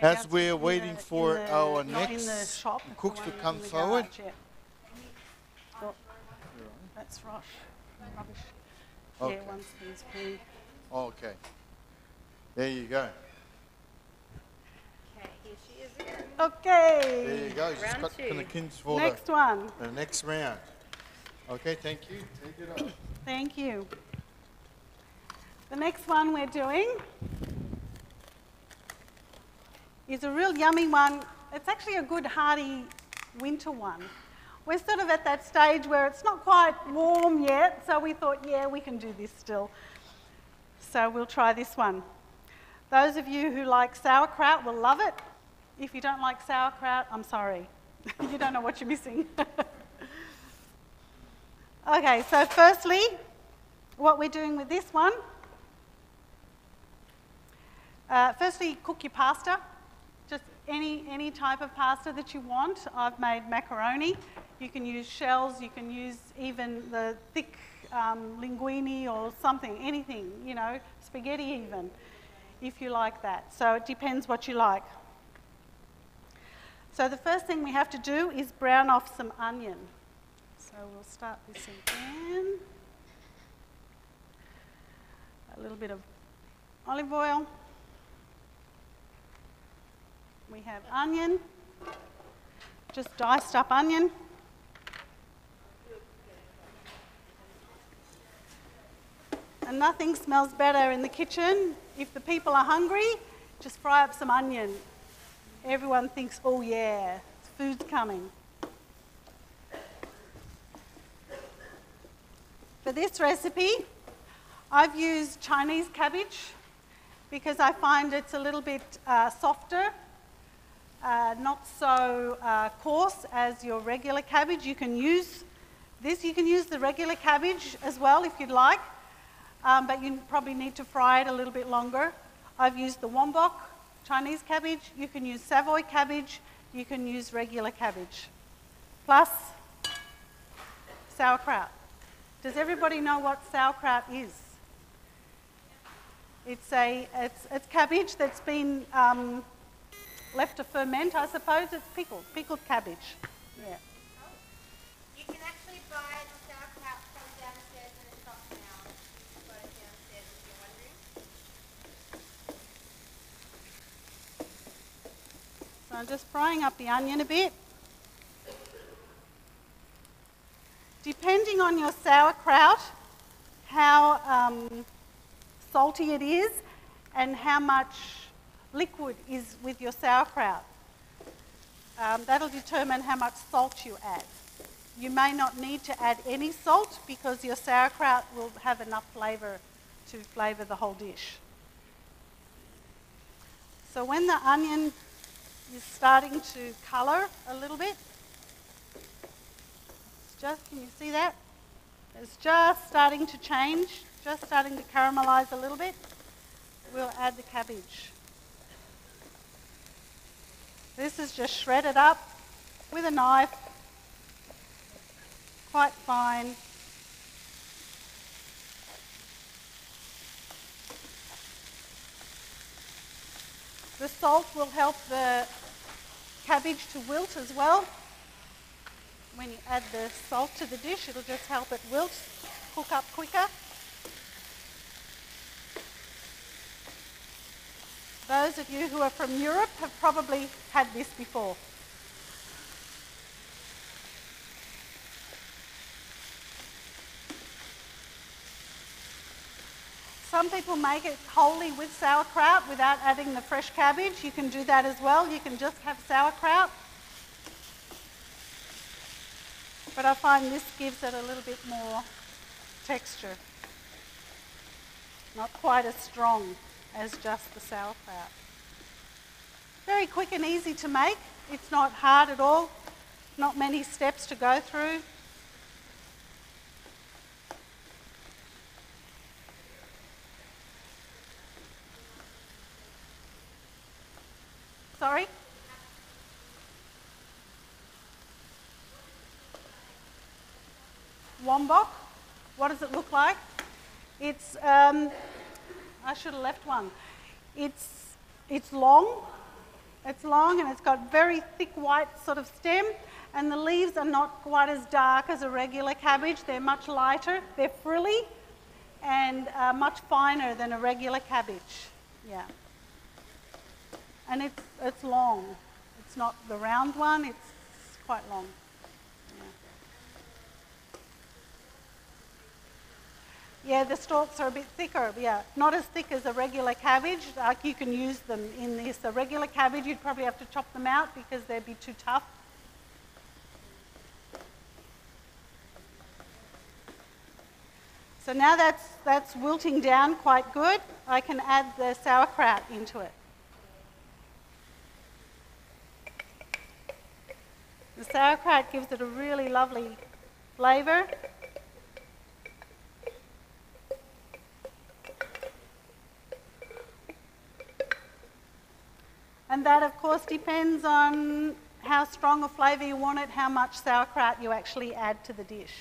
as we're waiting for our next cooks to come forward. That's rubbish. Okay. Yeah, once these free. Okay. There you go. Okay, here she is again. Okay. There you go. You just Round got two. the kins for Next one. the next round. Okay, thank you. Take it off. Thank you. The next one we're doing is a real yummy one. It's actually a good hearty winter one. We're sort of at that stage where it's not quite warm yet, so we thought, yeah, we can do this still. So we'll try this one. Those of you who like sauerkraut will love it. If you don't like sauerkraut, I'm sorry. You don't know what you're missing. Okay, so firstly, what we're doing with this one, firstly, cook your pasta. Just any type of pasta that you want. I've made macaroni. You can use shells, you can use even the thick linguine or something, anything, you know, spaghetti even, if you like that. So it depends what you like. So the first thing we have to do is brown off some onion. So we'll start this again. A little bit of olive oil. We have onion, just diced up onion. And nothing smells better in the kitchen. If the people are hungry, just fry up some onion. Everyone thinks, oh yeah, food's coming. For this recipe, I've used Chinese cabbage because I find it's a little bit softer, not so coarse as your regular cabbage. You can use this. You can use the regular cabbage as well if you'd like, but you probably need to fry it a little bit longer. I've used the Wombok Chinese cabbage. You can use Savoy cabbage. You can use regular cabbage. Plus sauerkraut. Does everybody know what sauerkraut is? It's cabbage that's been left to ferment, I suppose. It's pickled cabbage. Yeah. You can actually buy the sauerkraut from downstairs in the shop now. You've got it downstairs if you're wondering. So I'm just frying up the onion a bit. Depending on your sauerkraut, how salty it is and how much liquid is with your sauerkraut. That'll determine how much salt you add. You may not need to add any salt because your sauerkraut will have enough flavour to flavour the whole dish. So when the onion is starting to colour a little bit, can you see that? It's just starting to change, just starting to caramelise a little bit. We'll add the cabbage. This is just shredded up with a knife, quite fine. The salt will help the cabbage to wilt as well. When you add the salt to the dish, it'll just help it wilt, cook up quicker. Those of you who are from Europe have probably had this before. Some people make it wholly with sauerkraut without adding the fresh cabbage. You can do that as well. You can just have sauerkraut. But I find this gives it a little bit more texture. Not quite as strong as just the sauerkraut. Very quick and easy to make. It's not hard at all. Not many steps to go through. Sorry? Wombok. What does it look like? It's, I should have left one. It's long. It's long and it's got very thick white sort of stem, and the leaves are not quite as dark as a regular cabbage. They're much lighter. They're frilly and much finer than a regular cabbage. Yeah. And it's long. It's not the round one. It's quite long. Yeah, the stalks are a bit thicker, yeah. Not as thick as a regular cabbage, like you can use them in this. A regular cabbage, you'd probably have to chop them out because they'd be too tough. So now that's wilting down quite good. I can add the sauerkraut into it. The sauerkraut gives it a really lovely flavour. And that, of course, depends on how strong a flavour you want it, how much sauerkraut you actually add to the dish.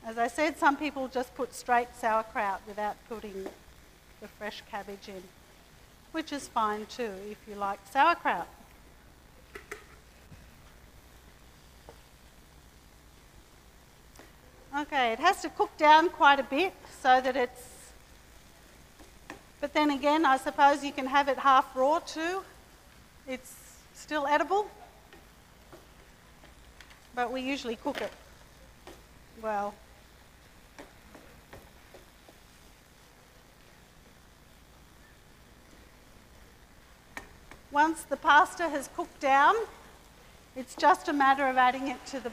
As I said, some people just put straight sauerkraut without putting the fresh cabbage in, which is fine too if you like sauerkraut. Okay, it has to cook down quite a bit so that it's... But then again, I suppose you can have it half raw too. It's still edible. But we usually cook it well. Once the pasta has cooked down, it's just a matter of adding it to the...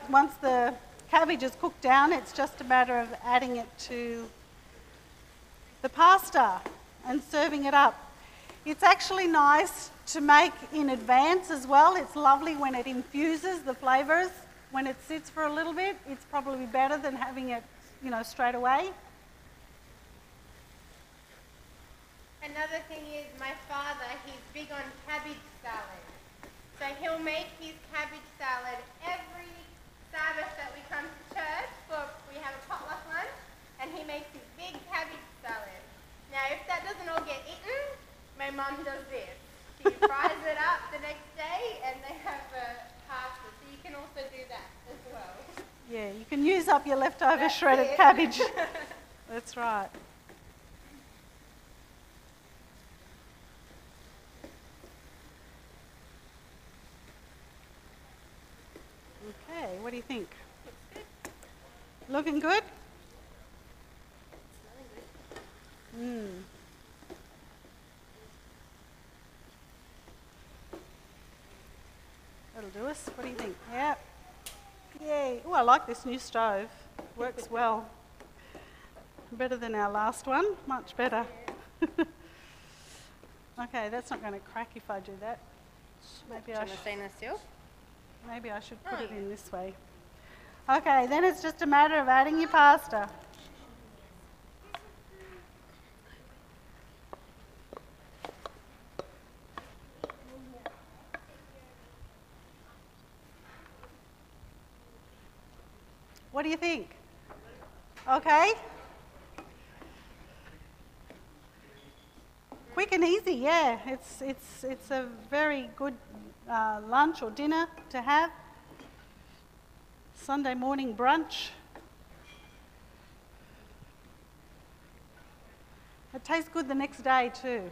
once the cabbage is cooked down, it's just a matter of adding it to the pasta and serving it up. It's actually nice to make in advance as well. It's lovely when it infuses the flavours. When it sits for a little bit, it's probably better than having it, straight away. Another thing is my father, he's big on cabbage salad. So he'll make his cabbage salad every Sabbath that we come to church. We have a potluck lunch, and he makes his big cabbage salad. Now, if that doesn't all get eaten, my mum does this. She fries it up the next day, and they have pasta. So you can also do that as well. Yeah, you can use up your leftover That's shredded it. cabbage. That's right. Okay, what do you think? Looking good? That'll do us. What do you think? Yeah. Yay. Oh, I like this new stove. Works well. Better than our last one. Much better. Okay, that's not going to crack if I do that. Maybe I should put it in this way. Okay, then it's just a matter of adding your pasta. What do you think? Okay? Quick and easy, yeah. It's a very good lunch or dinner to have. Sunday morning brunch. It tastes good the next day too.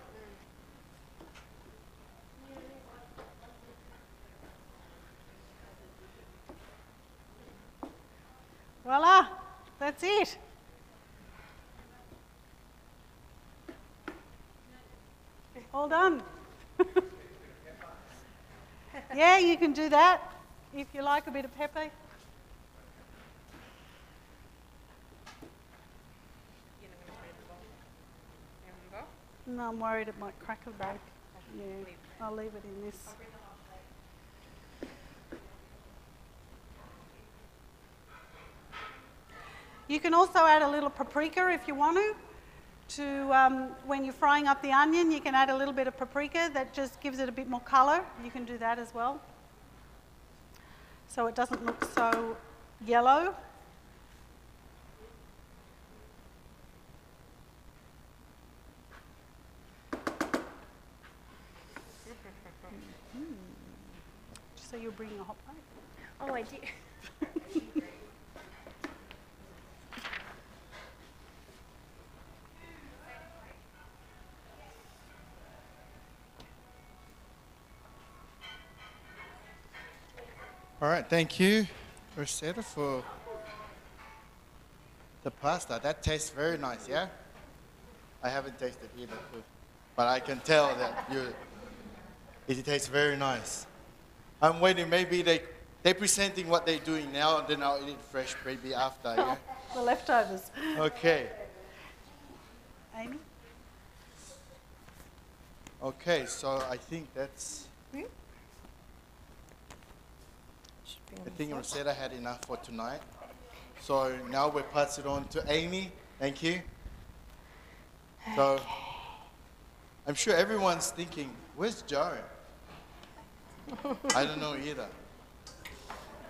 Voila, that's it. All done. Yeah, you can do that if you like a bit of pepper. No, I'm worried it might crack a bag. Yeah, I'll leave it in this. You can also add a little paprika if you want to. When you're frying up the onion, you can add a little bit of paprika. That just gives it a bit more colour. You can do that as well. So it doesn't look so yellow. So you'll bring a hot plate? Oh, I did. All right, thank you, Rosetta, for the pasta. That tastes very nice, yeah? I haven't tasted either, but I can tell that it tastes very nice. I'm waiting, maybe they're presenting what they're doing now, and then I'll eat it fresh maybe after, yeah? The leftovers. Okay. Amy? Okay, so I think that's... I think Rosetta had enough for tonight. So now we'll pass it on to Amy. Thank you. So I'm sure everyone's thinking, where's Joe? I don't know either.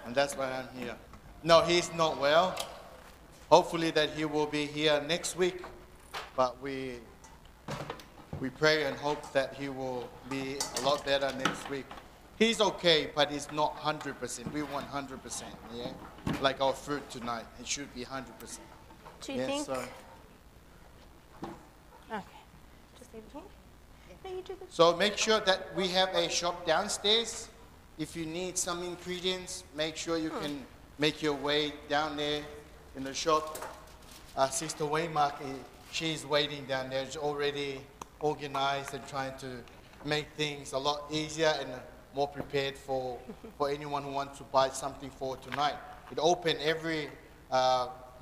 And that's why I'm here. No, he's not well. Hopefully that he will be here next week. But we pray and hope that he will be a lot better next week. He's okay, but he's not 100%. We want 100%, yeah? Like our fruit tonight, it should be 100%. Do you think? So, Okay. Just leave it here. No, you do this. so make sure that we have a shop downstairs. If you need some ingredients, make sure you can make your way down there in the shop. Sister Waymark, she's waiting down there. She's already organized and trying to make things a lot easier and more prepared for anyone who wants to buy something for tonight. It open every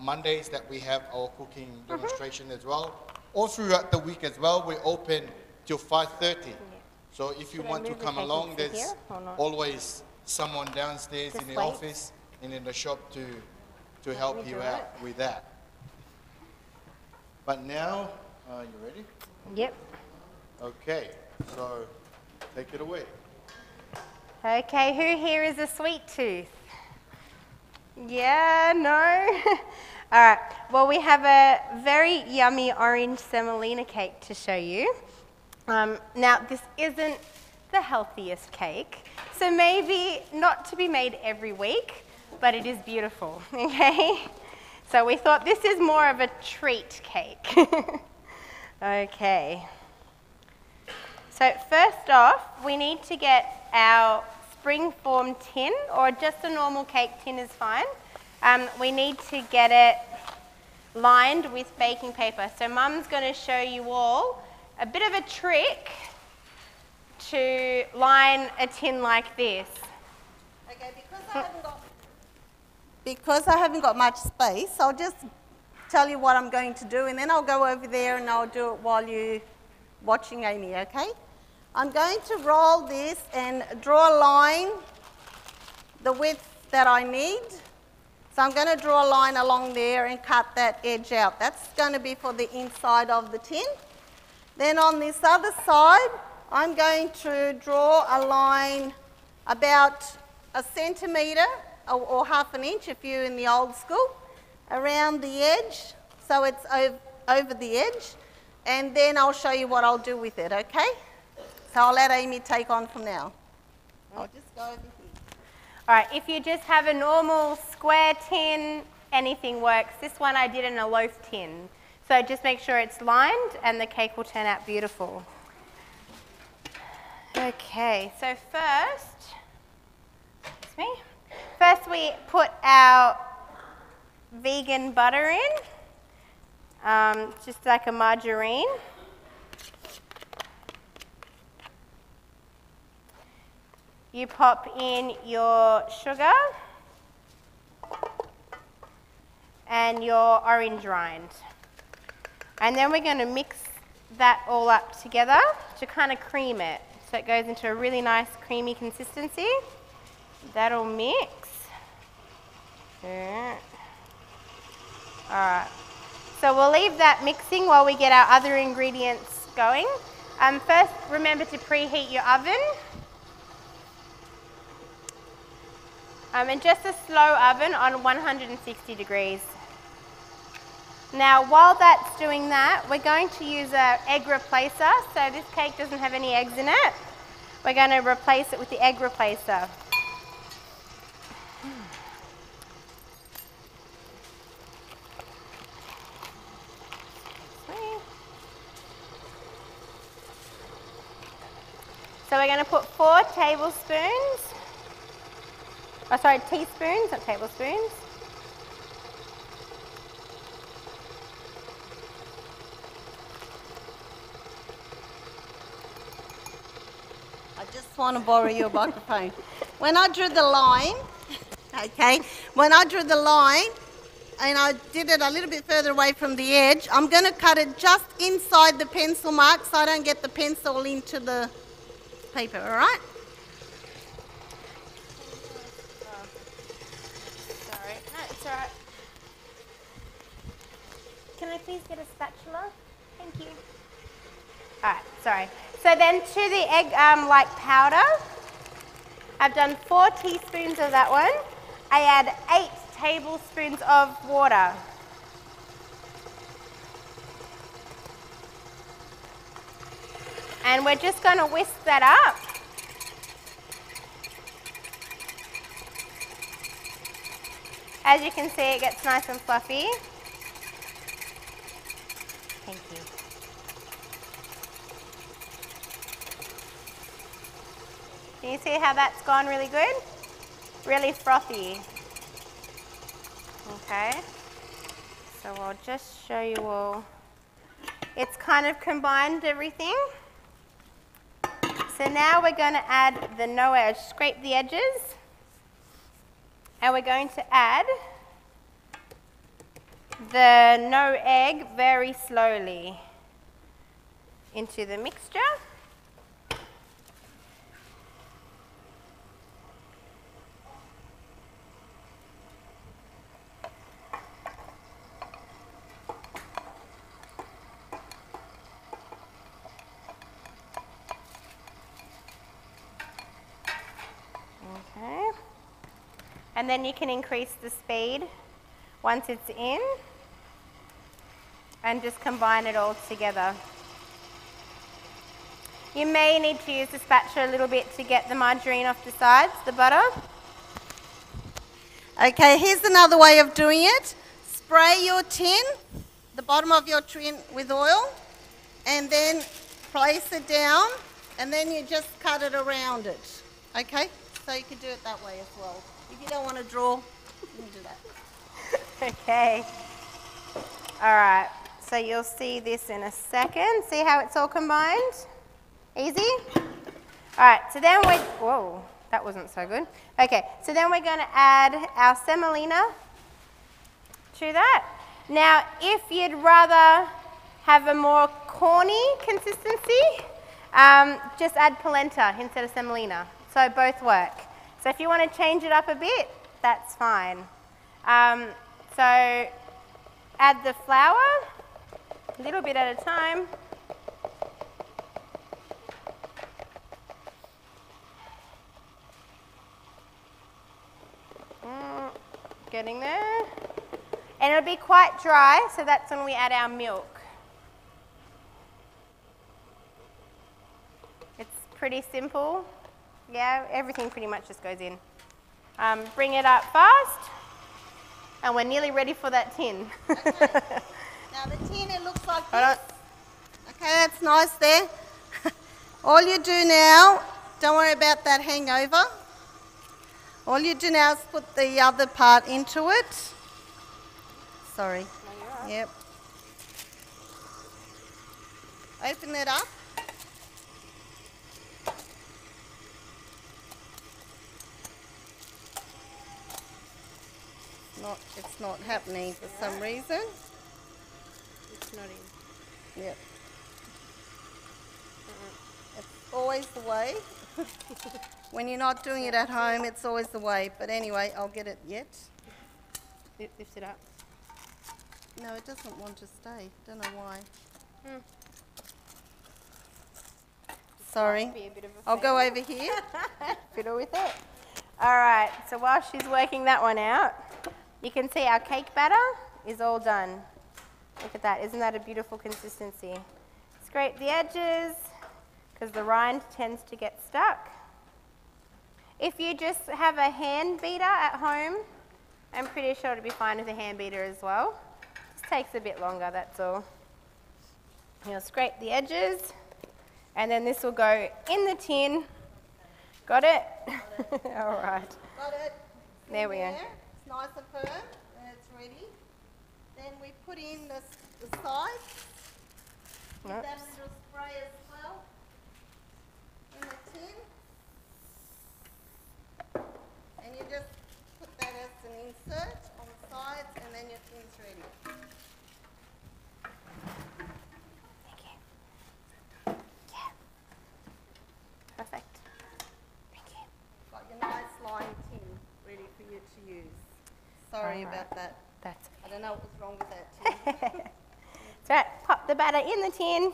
Mondays that we have our cooking demonstration as well. all throughout the week as well, we're open till 5:30. So if you Should I want to move the come cake along, into there's here or not? always someone downstairs Just in the wait. office and in the shop to help me you do out it. with that. But now, you ready? Yep. Okay, so take it away. Okay, who here is a sweet tooth? Yeah, no? All right, well, we have a very yummy orange semolina cake to show you. Now, this isn't the healthiest cake, so maybe not to be made every week, but it is beautiful, okay? So we thought this is more of a treat cake. Okay. So first off, we need to get our spring form tin, or just a normal cake tin is fine. We need to get it lined with baking paper. So Mum's going to show you all a bit of a trick to line a tin like this. Okay, because I haven't got much space, I'll just tell you what I'm going to do, and then I'll go over there and I'll do it while you're watching Amy, okay? I'm going to roll this and draw a line the width that I need. So I'm going to draw a line along there and cut that edge out. That's going to be for the inside of the tin. Then on this other side, I'm going to draw a line about a centimetre or half an inch if you're in the old school, around the edge, so it's over the edge, and then I'll show you what I'll do with it, okay? So I'll let Amy take on from now. I'll just go over here. All right, if you just have a normal square tin, anything works. This one I did in a loaf tin. So just make sure it's lined and the cake will turn out beautiful. Okay, so first we put our vegan butter in, just like a margarine. You pop in your sugar and your orange rind. And then we're going to mix that all up together to kind of cream it. So it goes into a really nice creamy consistency. That'll mix. Alright. So we'll leave that mixing while we get our other ingredients going. First, remember to preheat your oven. And just a slow oven on 160 degrees. Now, while that's doing that, we're going to use an egg replacer. So this cake doesn't have any eggs in it. We're going to replace it with the egg replacer. So we're going to put 4 tablespoons. Oh, sorry, teaspoons, not tablespoons. I just want to borrow your microphone. When I drew the line, okay, when I drew the line and I did it a little bit further away from the edge, I'm going to cut it just inside the pencil mark so I don't get the pencil into the paper, all right? Sorry, no, it's all right. Can I please get a spatula? Thank you. All right, sorry. So then to the egg like powder, I've done 4 teaspoons of that one. I add 8 tablespoons of water. And we're just going to whisk that up. As you can see, it gets nice and fluffy. Thank you. Can you see how that's gone really good? Really frothy. Okay. So I'll just show you all. It's kind of combined everything. So now we're going to add the no edge, scrape the edges. And we're going to add the no egg very slowly. into the mixture. Okay. And then you can increase the speed once it's in and just combine it all together. You may need to use the spatula a little bit to get the margarine off the sides, the butter. Okay, here's another way of doing it. Spray your tin, the bottom of your tin with oil, and then place it down, and then you just cut it around it. Okay? So you can do it that way as well. If you don't want to draw, you can do that. Okay. All right, so you'll see this in a second. See how it's all combined? Easy? All right, so then whoa, that wasn't so good. Okay, so then we're going to add our semolina to that. Now, if you'd rather have a more corny consistency, just add polenta instead of semolina. So both work. So if you want to change it up a bit, that's fine. So add the flour, a little bit at a time. Getting there. And it'll be quite dry, so that's when we add our milk. It's pretty simple. Yeah, everything pretty much just goes in. Bring it up fast, and we're nearly ready for that tin. Okay. Now the tin, it looks like this. Okay, that's nice there. All you do now, don't worry about that hangover. All you do now is put the other part into it. Sorry. No, Yep. Open it up. It's not happening for some reason. It's not in. Yep. It's always the way. When you're not doing it at home, it's always the way. But anyway, I'll get it yet. Lift it up. No, it doesn't want to stay. Don't know why. Sorry. Might be a bit of a I'll go over here. fiddle with it. All right, so while she's working that one out, you can see our cake batter is all done. Look at that, isn't that a beautiful consistency? Scrape the edges, because the rind tends to get stuck. If you just have a hand beater at home, I'm pretty sure it'll be fine with a hand beater as well. Just takes a bit longer, that's all. You'll scrape the edges, and then this will go in the tin. Got it? All right. Got it. There we go. It's nice and firm, and it's ready. Then we put in the sides. Give Oops. that a little spray as well in the tin. And you just put that as an insert on the sides, and then your tin's ready. Thank you. Yeah. Perfect. Thank you. Got your nice lined tin ready for you to use. Sorry All right. about that. That's I don't know what was wrong with that tin. so right, pop the batter in the tin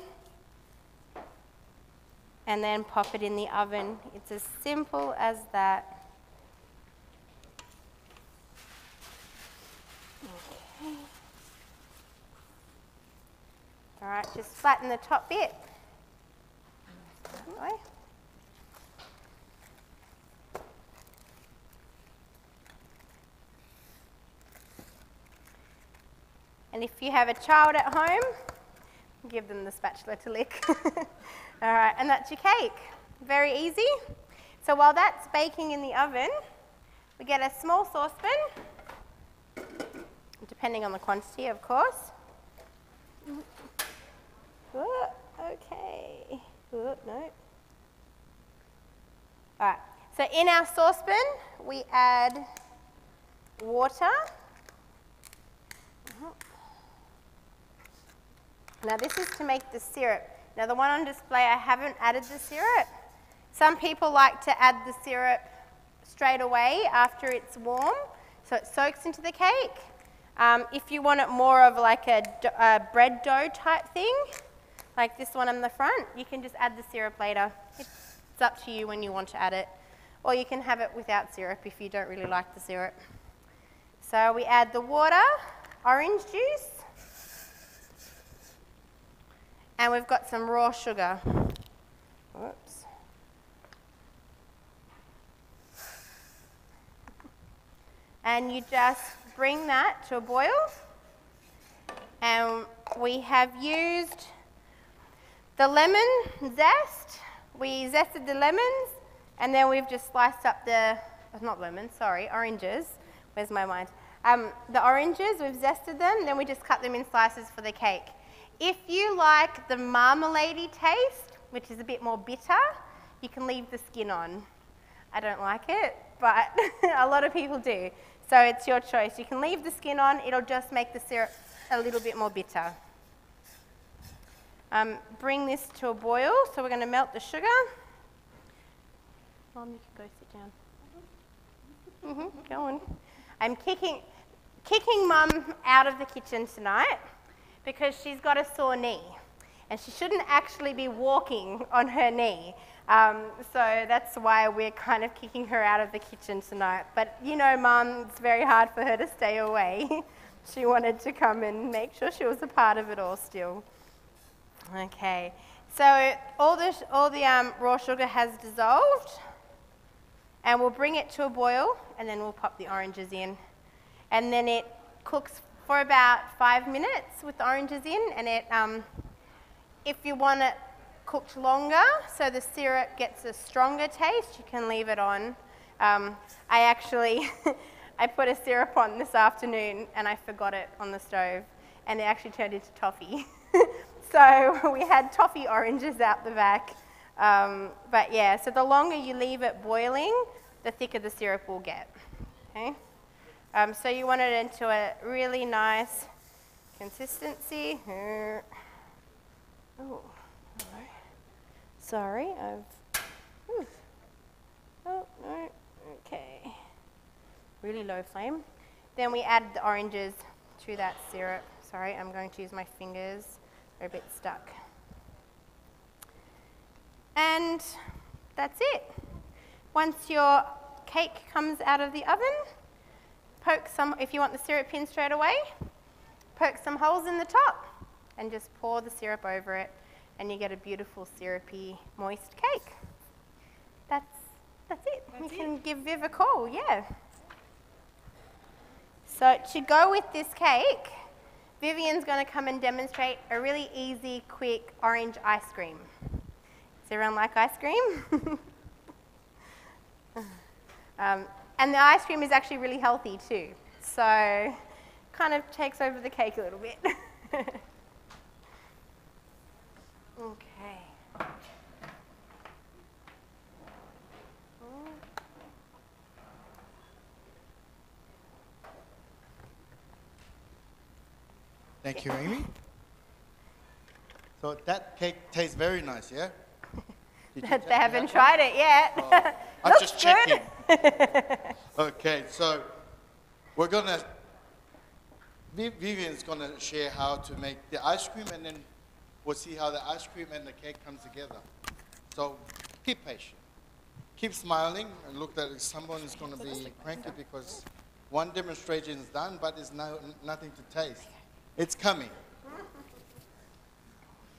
and then pop it in the oven. It's as simple as that. Okay. All right, just flatten the top bit. That way. And if you have a child at home, give them the spatula to lick. All right, and that's your cake. Very easy. So while that's baking in the oven, we get a small saucepan, depending on the quantity, of course. Oh, okay. Oh, no. All right, so in our saucepan, we add water. Now this is to make the syrup. Now the one on display, I haven't added the syrup. Some people like to add the syrup straight away after it's warm, so it soaks into the cake. If you want it more of like a bread dough type thing, like this one on the front, you can just add the syrup later. It's up to you when you want to add it. Or you can have it without syrup if you don't really like the syrup. So we add the water, orange juice, and we've got some raw sugar. Whoops. And you just bring that to a boil. And we have used the lemon zest. We zested the lemons, and then we've just sliced up not lemons, sorry, oranges. Where's my mind? The oranges, we've zested them, then we just cut them in slices for the cake. If you like the marmalade-y taste, which is a bit more bitter, you can leave the skin on. I don't like it, but a lot of people do. So it's your choice. You can leave the skin on, it'll just make the syrup a little bit more bitter. Bring this to a boil, so we're going to melt the sugar. Mom, you can go sit down. Go on. I'm kicking Mum out of the kitchen tonight because she's got a sore knee, and she shouldn't actually be walking on her knee. So that's why we're kind of kicking her out of the kitchen tonight. But you know, Mum, it's very hard for her to stay away. She wanted to come and make sure she was a part of it all still. Okay, so all the raw sugar has dissolved, and we'll bring it to a boil, and then we'll pop the oranges in. And then it cooks for about 5 minutes with the oranges in, and if you want it cooked longer, so the syrup gets a stronger taste, you can leave it on. I put a syrup on this afternoon, and I forgot it on the stove, and it actually turned into toffee. So we had toffee oranges out the back. But yeah, so the longer you leave it boiling, the thicker the syrup will get. Okay? So you want it into a really nice consistency. Oh, sorry, oh, no, okay. Really low flame. Then we add the oranges to that syrup. Sorry, I'm going to use my fingers. They're a bit stuck. And that's it. Once your cake comes out of the oven, poke some, if you want the syrup in straight away, poke some holes in the top and just pour the syrup over it, and you get a beautiful syrupy, moist cake. That's it. You can give Viv a call, yeah. So to go with this cake, Vivian's going to come and demonstrate a really easy, quick orange ice cream. Does everyone like ice cream? And the ice cream is actually really healthy too. So kind of takes over the cake a little bit. Okay. Thank you, Amy. So that cake tastes very nice, yeah? They haven't tried it yet. Oh, I'm Looks just checking. good. Okay, so we're gonna, Vivian's gonna share how to make the ice cream, and then we'll see how the ice cream and the cake comes together. So keep patient. Keep smiling, and look that someone is gonna be cranky because one demonstration is done, but there's nothing to taste. It's coming.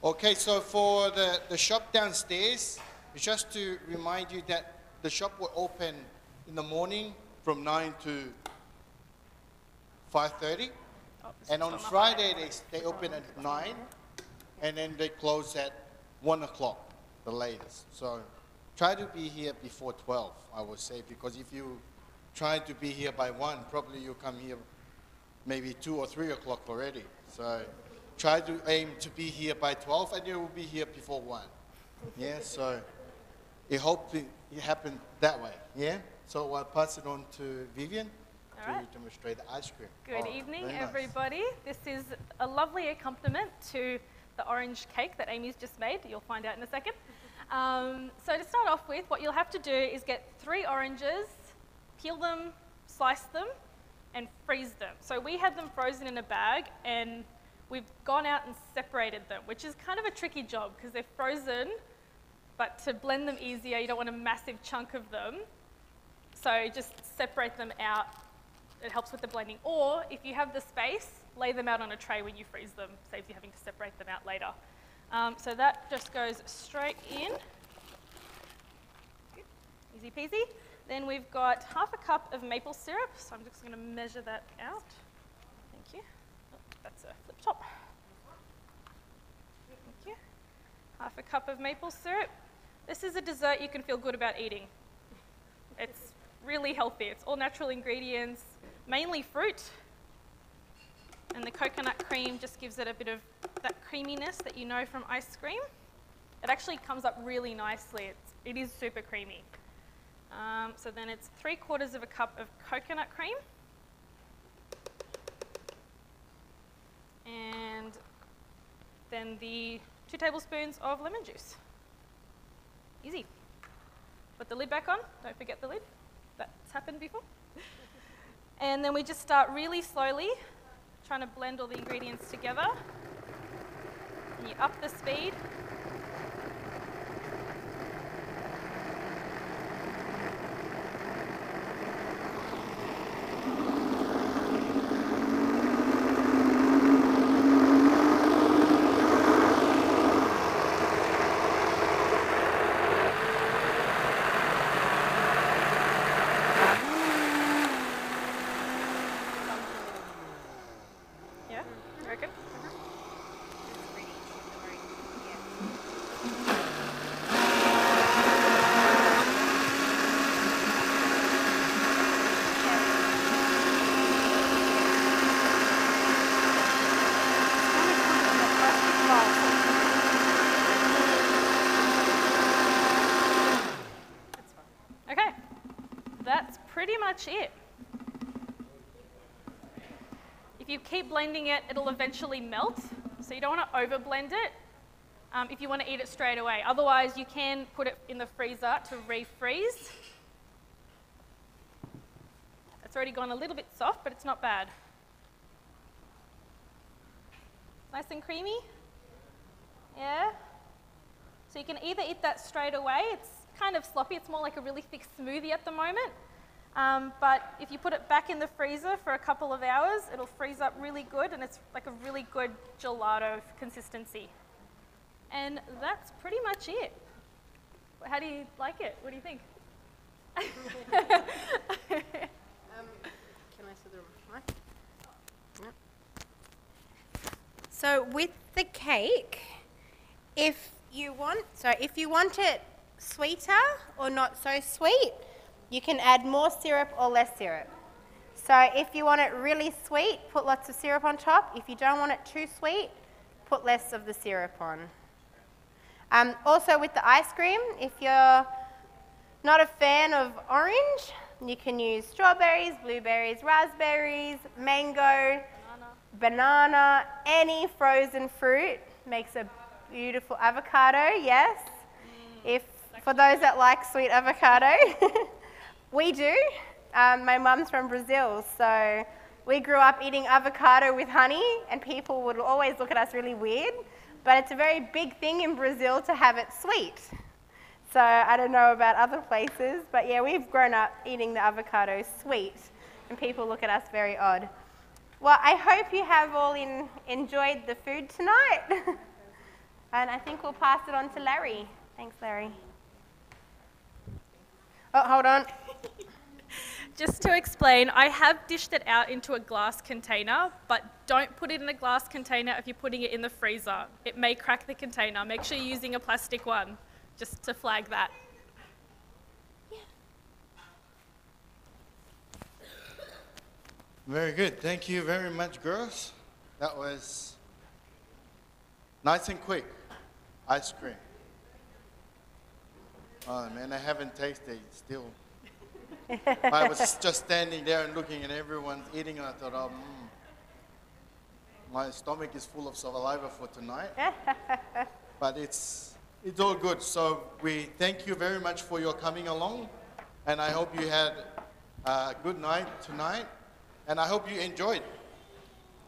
Okay, so for the shop downstairs, just to remind you that the shop will open in the morning from 9 to 5:30. And on Friday, they open at 9, and then they close at 1 o'clock, the latest. So try to be here before 12, I would say, because if you try to be here by 1, probably you'll come here maybe 2 or 3 o'clock already. So try to aim to be here by 12, and you will be here before 1. Yeah, so I hope it happened that way. Yeah, so I'll pass it on to Vivian to demonstrate the ice cream. Good evening, everybody. This is a lovely accompaniment to the orange cake that Amy's just made. You'll find out in a second. So to start off with, what you'll have to do is get 3 oranges, peel them, slice them, and freeze them. So we had them frozen in a bag, and we've gone out and separated them, which is kind of a tricky job because they're frozen, but to blend them easier, you don't want a massive chunk of them. So just separate them out. It helps with the blending. Or if you have the space, lay them out on a tray when you freeze them. Saves you having to separate them out later. So that just goes straight in. Easy peasy. Then we've got half a cup of maple syrup. So I'm just going to measure that out. Thank you. Oh, that's a flip top. Thank you. Half a cup of maple syrup. This is a dessert you can feel good about eating. It's really healthy. It's all natural ingredients, mainly fruit. And the coconut cream just gives it a bit of that creaminess that you know from ice cream. It actually comes up really nicely. It is super creamy. So then it's 3/4 of a cup of coconut cream. And then the 2 tablespoons of lemon juice. Easy. Put the lid back on. Don't forget the lid. That's happened before. And then we just start really slowly, trying to blend all the ingredients together. And you up the speed. Yeah, you reckon? Okay, that's pretty much it. If you keep blending it, it'll eventually melt, so you don't want to over-blend it if you want to eat it straight away. Otherwise, you can put it in the freezer to refreeze. It's already gone a little bit soft, but it's not bad. Nice and creamy. Yeah. So you can either eat that straight away. It's kind of sloppy. It's more like a really thick smoothie at the moment. But if you put it back in the freezer for a couple of hours, it'll freeze up really good, and it's like a really good gelato consistency. And that's pretty much it. How do you like it? What do you think? Can I see the mic? No. So with the cake, if you want it sweeter or not so sweet, you can add more syrup or less syrup. So if you want it really sweet, put lots of syrup on top. If you don't want it too sweet, put less of the syrup on. Also with the ice cream, if you're not a fan of orange, you can use strawberries, blueberries, raspberries, mango, banana, any frozen fruit makes a beautiful avocado, yes. For those that like sweet avocado, we do. My mum's from Brazil, so we grew up eating avocado with honey, and people would always look at us really weird, but it's a very big thing in Brazil to have it sweet. So I don't know about other places, but yeah, we've grown up eating the avocado sweet, and people look at us very odd. Well, I hope you have all enjoyed the food tonight, and I think we'll pass it on to Larry. Thanks, Larry. Oh, hold on. Just to explain, I have dished it out into a glass container, but don't put it in a glass container if you're putting it in the freezer. It may crack the container. Make sure you're using a plastic one, just to flag that. Very good. Thank you very much, girls. That was nice and quick. Ice cream. Oh, man, I haven't tasted it still. I was just standing there and looking at everyone eating, and I thought, oh, My stomach is full of saliva for tonight. But it's all good. So we thank you very much for your coming along. And I hope you had a good night tonight. And I hope you enjoyed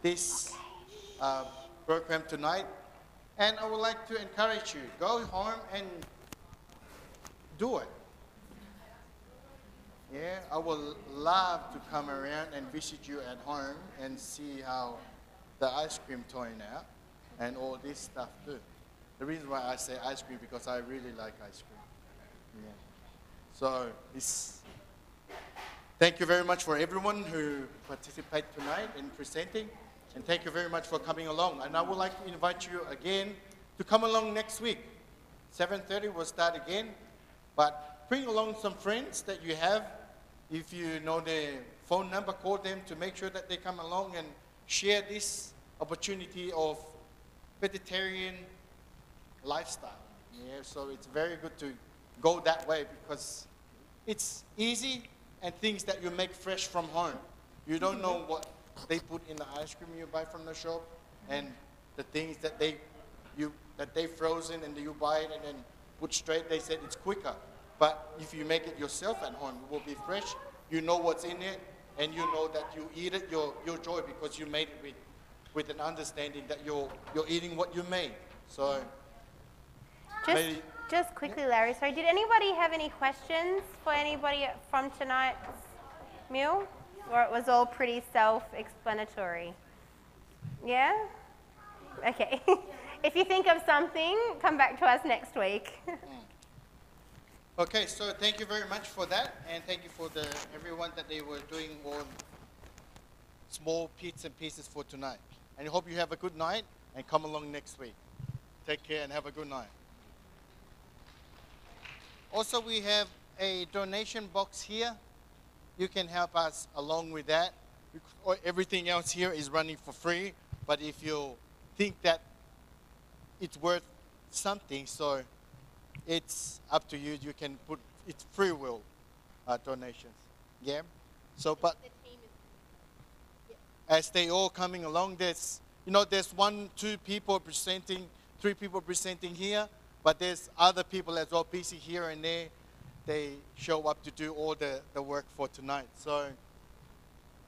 this program tonight. And I would like to encourage you, go home and do it. Yeah, I would love to come around and visit you at home and see how the ice cream turned out and all this stuff too. The reason why I say ice cream because I really like ice cream. Yeah. So thank you very much for everyone who participated tonight in presenting, and thank you very much for coming along. And I would like to invite you again to come along next week. 7:30 we'll start again, but bring along some friends that you have. If you know their phone number, call them to make sure that they come along and share this opportunity of vegetarian lifestyle. Yeah, so it's very good to go that way because it's easy and things that you make fresh from home. You don't know what they put in the ice cream you buy from the shop and the things that they frozen and you buy it and then put straight. They said it's quicker. But if you make it yourself at home, it will be fresh. You know what's in it, and you know that you eat it, your joy, because you made it with an understanding that you're eating what you made. So, just quickly, Larry. So, did anybody have any questions for anybody from tonight's meal, or it was all pretty self-explanatory? Yeah. Okay. If you think of something, come back to us next week. Okay, so thank you very much for that, and thank you for everyone that they were doing all small bits and pieces for tonight. And I hope you have a good night and come along next week. Take care and have a good night. Also, we have a donation box here. You can help us along with that. Everything else here is running for free, but if you think that it's worth something, so it's up to you. You can put it's free will donations. Yeah. So, but as they all coming along, there's 1, 2 people presenting, 3 people presenting here, but there's other people as well busy here and there. They show up to do all the work for tonight. So,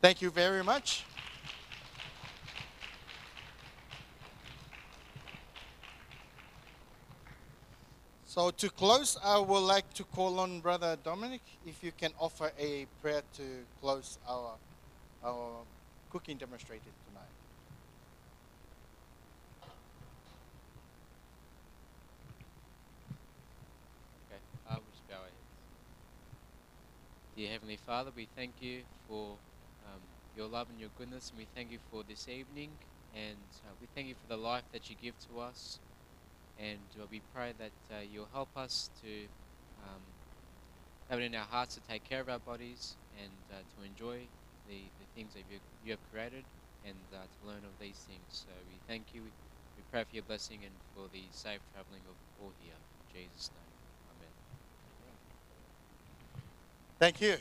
thank you very much. So to close, I would like to call on Brother Dominic, if you can offer a prayer to close our cooking demonstration tonight. Okay, we'll just bow our heads. Dear Heavenly Father, we thank you for your love and your goodness, and we thank you for this evening, and we thank you for the life that you give to us. And we pray that you'll help us to have it in our hearts to take care of our bodies and to enjoy the things that you have created and to learn of these things. So we thank you. We pray for your blessing and for the safe traveling of all here. In Jesus' name, amen. Thank you.